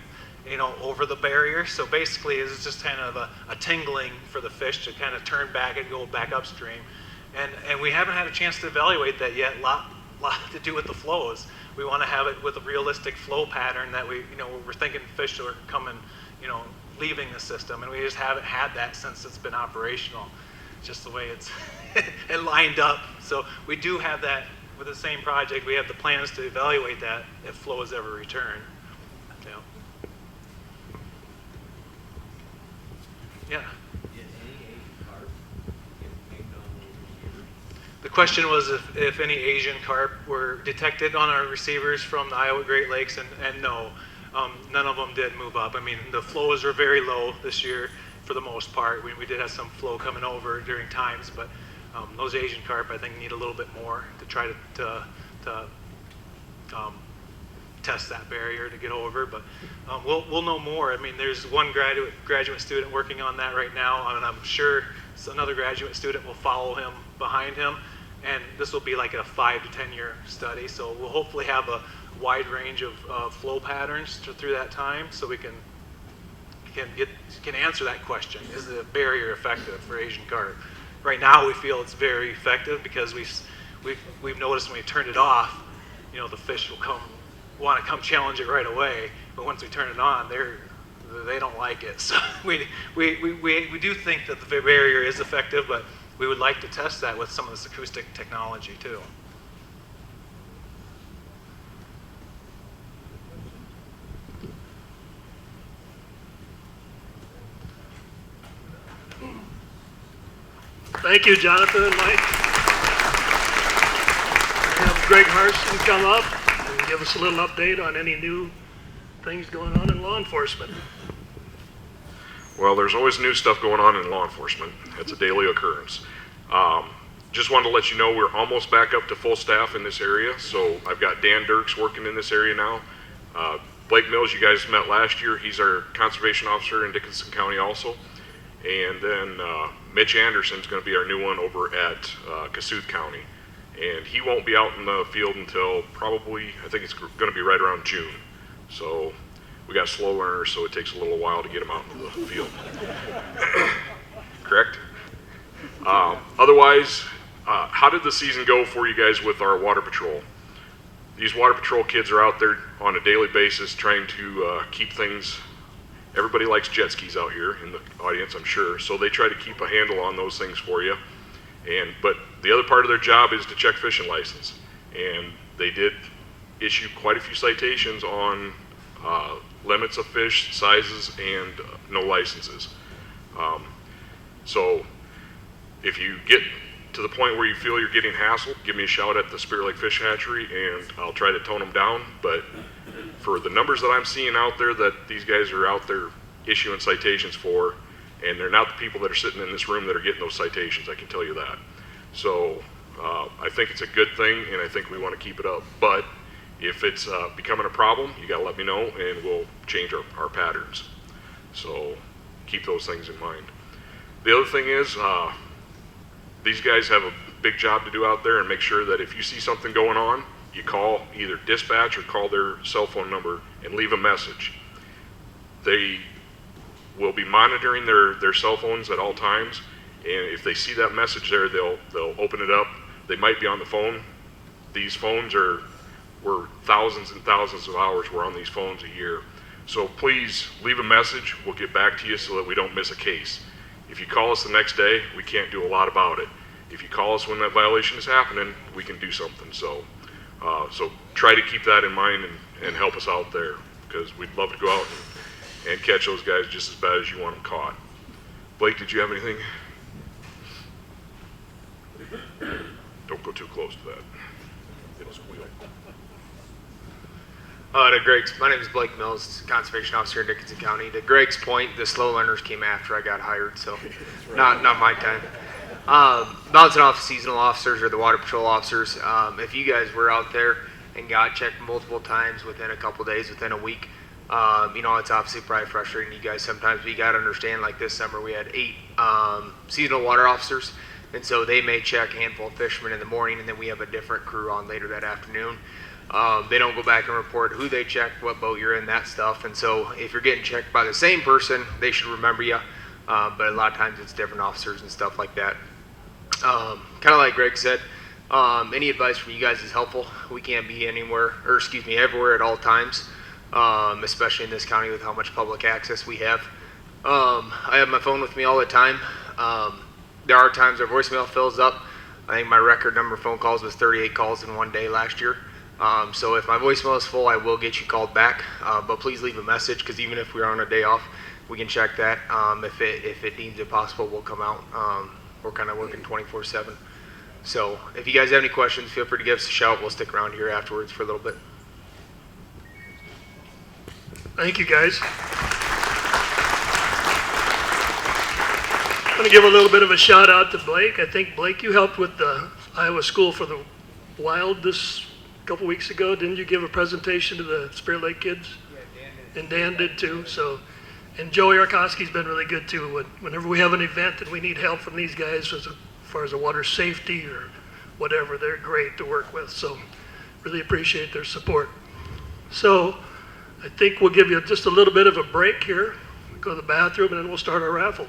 over the barrier. So basically it's just kind of a tingling for the fish to kind of turn back and go back upstream. And we haven't had a chance to evaluate that yet. A lot to do with the flows. We want to have it with a realistic flow pattern that we're thinking fish are coming, leaving the system, and we just haven't had that since it's been operational. Just the way it's it lined up. So we do have that with the same project. We have the plans to evaluate that if flows ever return. Yeah. The question was if any Asian carp were detected on our receivers from the Iowa Great Lakes, and no, none of them did move up. I mean, the flows were very low this year for the most part. We did have some flow coming over during times, but those Asian carp, I think, need a little bit more to try to test that barrier to get over. But we'll know more. I mean, there's one graduate student working on that right now, and I'm sure another graduate student will follow him behind him. And this will be like a 5 to 10 year study. So we'll hopefully have a wide range of flow patterns through that time, so we can answer that question: is the barrier effective for Asian carp? Right now, we feel it's very effective because we've noticed when we turned it off, the fish will want to come challenge it right away. But once we turn it on, they don't like it. So we do think that the barrier is effective, but we would like to test that with some of this acoustic technology too. Thank you, Jonathan and Mike. I have Greg Harson come up and give us a little update on any new things going on in law enforcement. Well, there's always new stuff going on in law enforcement. It's a daily occurrence. Just wanted to let you know we're almost back up to full staff in this area. So I've got Dan Dirks working in this area now. Blake Mills, you guys met last year. He's our conservation officer in Dickinson County also. And then Mitch Anderson's going to be our new one over at Cassuth County. And he won't be out in the field until probably, I think it's going to be right around June. So we got slow learners, so it takes a little while to get them out into the field. Correct? Otherwise, how did the season go for you guys with our water patrol? These water patrol kids are out there on a daily basis trying to keep things. Everybody likes jet skis out here in the audience, I'm sure, so they try to keep a handle on those things for you. But the other part of their job is to check fishing license. And they did issue quite a few citations on limits of fish, sizes, and no licenses. So if you get to the point where you feel you're getting hassled, give me a shout at the Lake Fish Hatchery and I'll try to tone them down. But for the numbers that I'm seeing out there that these guys are out there issuing citations for, and they're not the people that are sitting in this room that are getting those citations, I can tell you that. So I think it's a good thing, and I think we want to keep it up. But if it's becoming a problem, you got to let me know, and we'll change our patterns. So keep those things in mind. The other thing is, these guys have a big job to do out there, and make sure that if you see something going on, you call either dispatch or call their cell phone number and leave a message. They will be monitoring their cell phones at all times, and if they see that message there, they'll open it up. They might be on the phone. These phones we're thousands and thousands of hours we're on these phones a year. So please leave a message. We'll get back to you so that we don't miss a case. If you call us the next day, we can't do a lot about it. If you call us when that violation is happening, we can do something. So try to keep that in mind and help us out there, because we'd love to go out and catch those guys just as bad as you want them caught. Blake, did you have anything? Don't go too close to that. It'll squeal. My name is Blake Mills, conservation officer in Dickinson County. To Greg's point, the slow learners came after I got hired, so not my time. Bouncing off seasonal officers or the water patrol officers, if you guys were out there and got checked multiple times within a couple days, within a week, it's obviously probably frustrating to you guys sometimes, but you got to understand, like this summer we had 8 seasonal water officers, and so they may check a handful of fishermen in the morning, and then we have a different crew on later that afternoon. They don't go back and report who they checked, what boat you're in, that stuff. And so if you're getting checked by the same person, they should remember you. But a lot of times it's different officers and stuff like that. Kind of like Greg said, any advice from you guys is helpful. We can't be everywhere at all times, especially in this county with how much public access we have. I have my phone with me all the time. There are times our voicemail fills up. I think my record number of phone calls was 38 calls in one day last year. So if my voicemail is full, I will get you called back, but please leave a message, because even if we're on a day off, we can check that. If it deems it possible, we'll come out. We're kind of working 24/7. So if you guys have any questions, feel free to give us a shout. We'll stick around here afterwards for a little bit. Thank you, guys. I'm going to give a little bit of a shout out to Blake. I think, Blake, you helped with the Iowa School for the Wild this couple weeks ago. Didn't you give a presentation to the Spirit Lake kids? And Dan did too. So, and Joey Arkoski's been really good too. Whenever we have an event and we need help from these guys as far as the water safety or whatever, they're great to work with. So, really appreciate their support. So, I think we'll give you just a little bit of a break here. Go to the bathroom and then we'll start our raffles.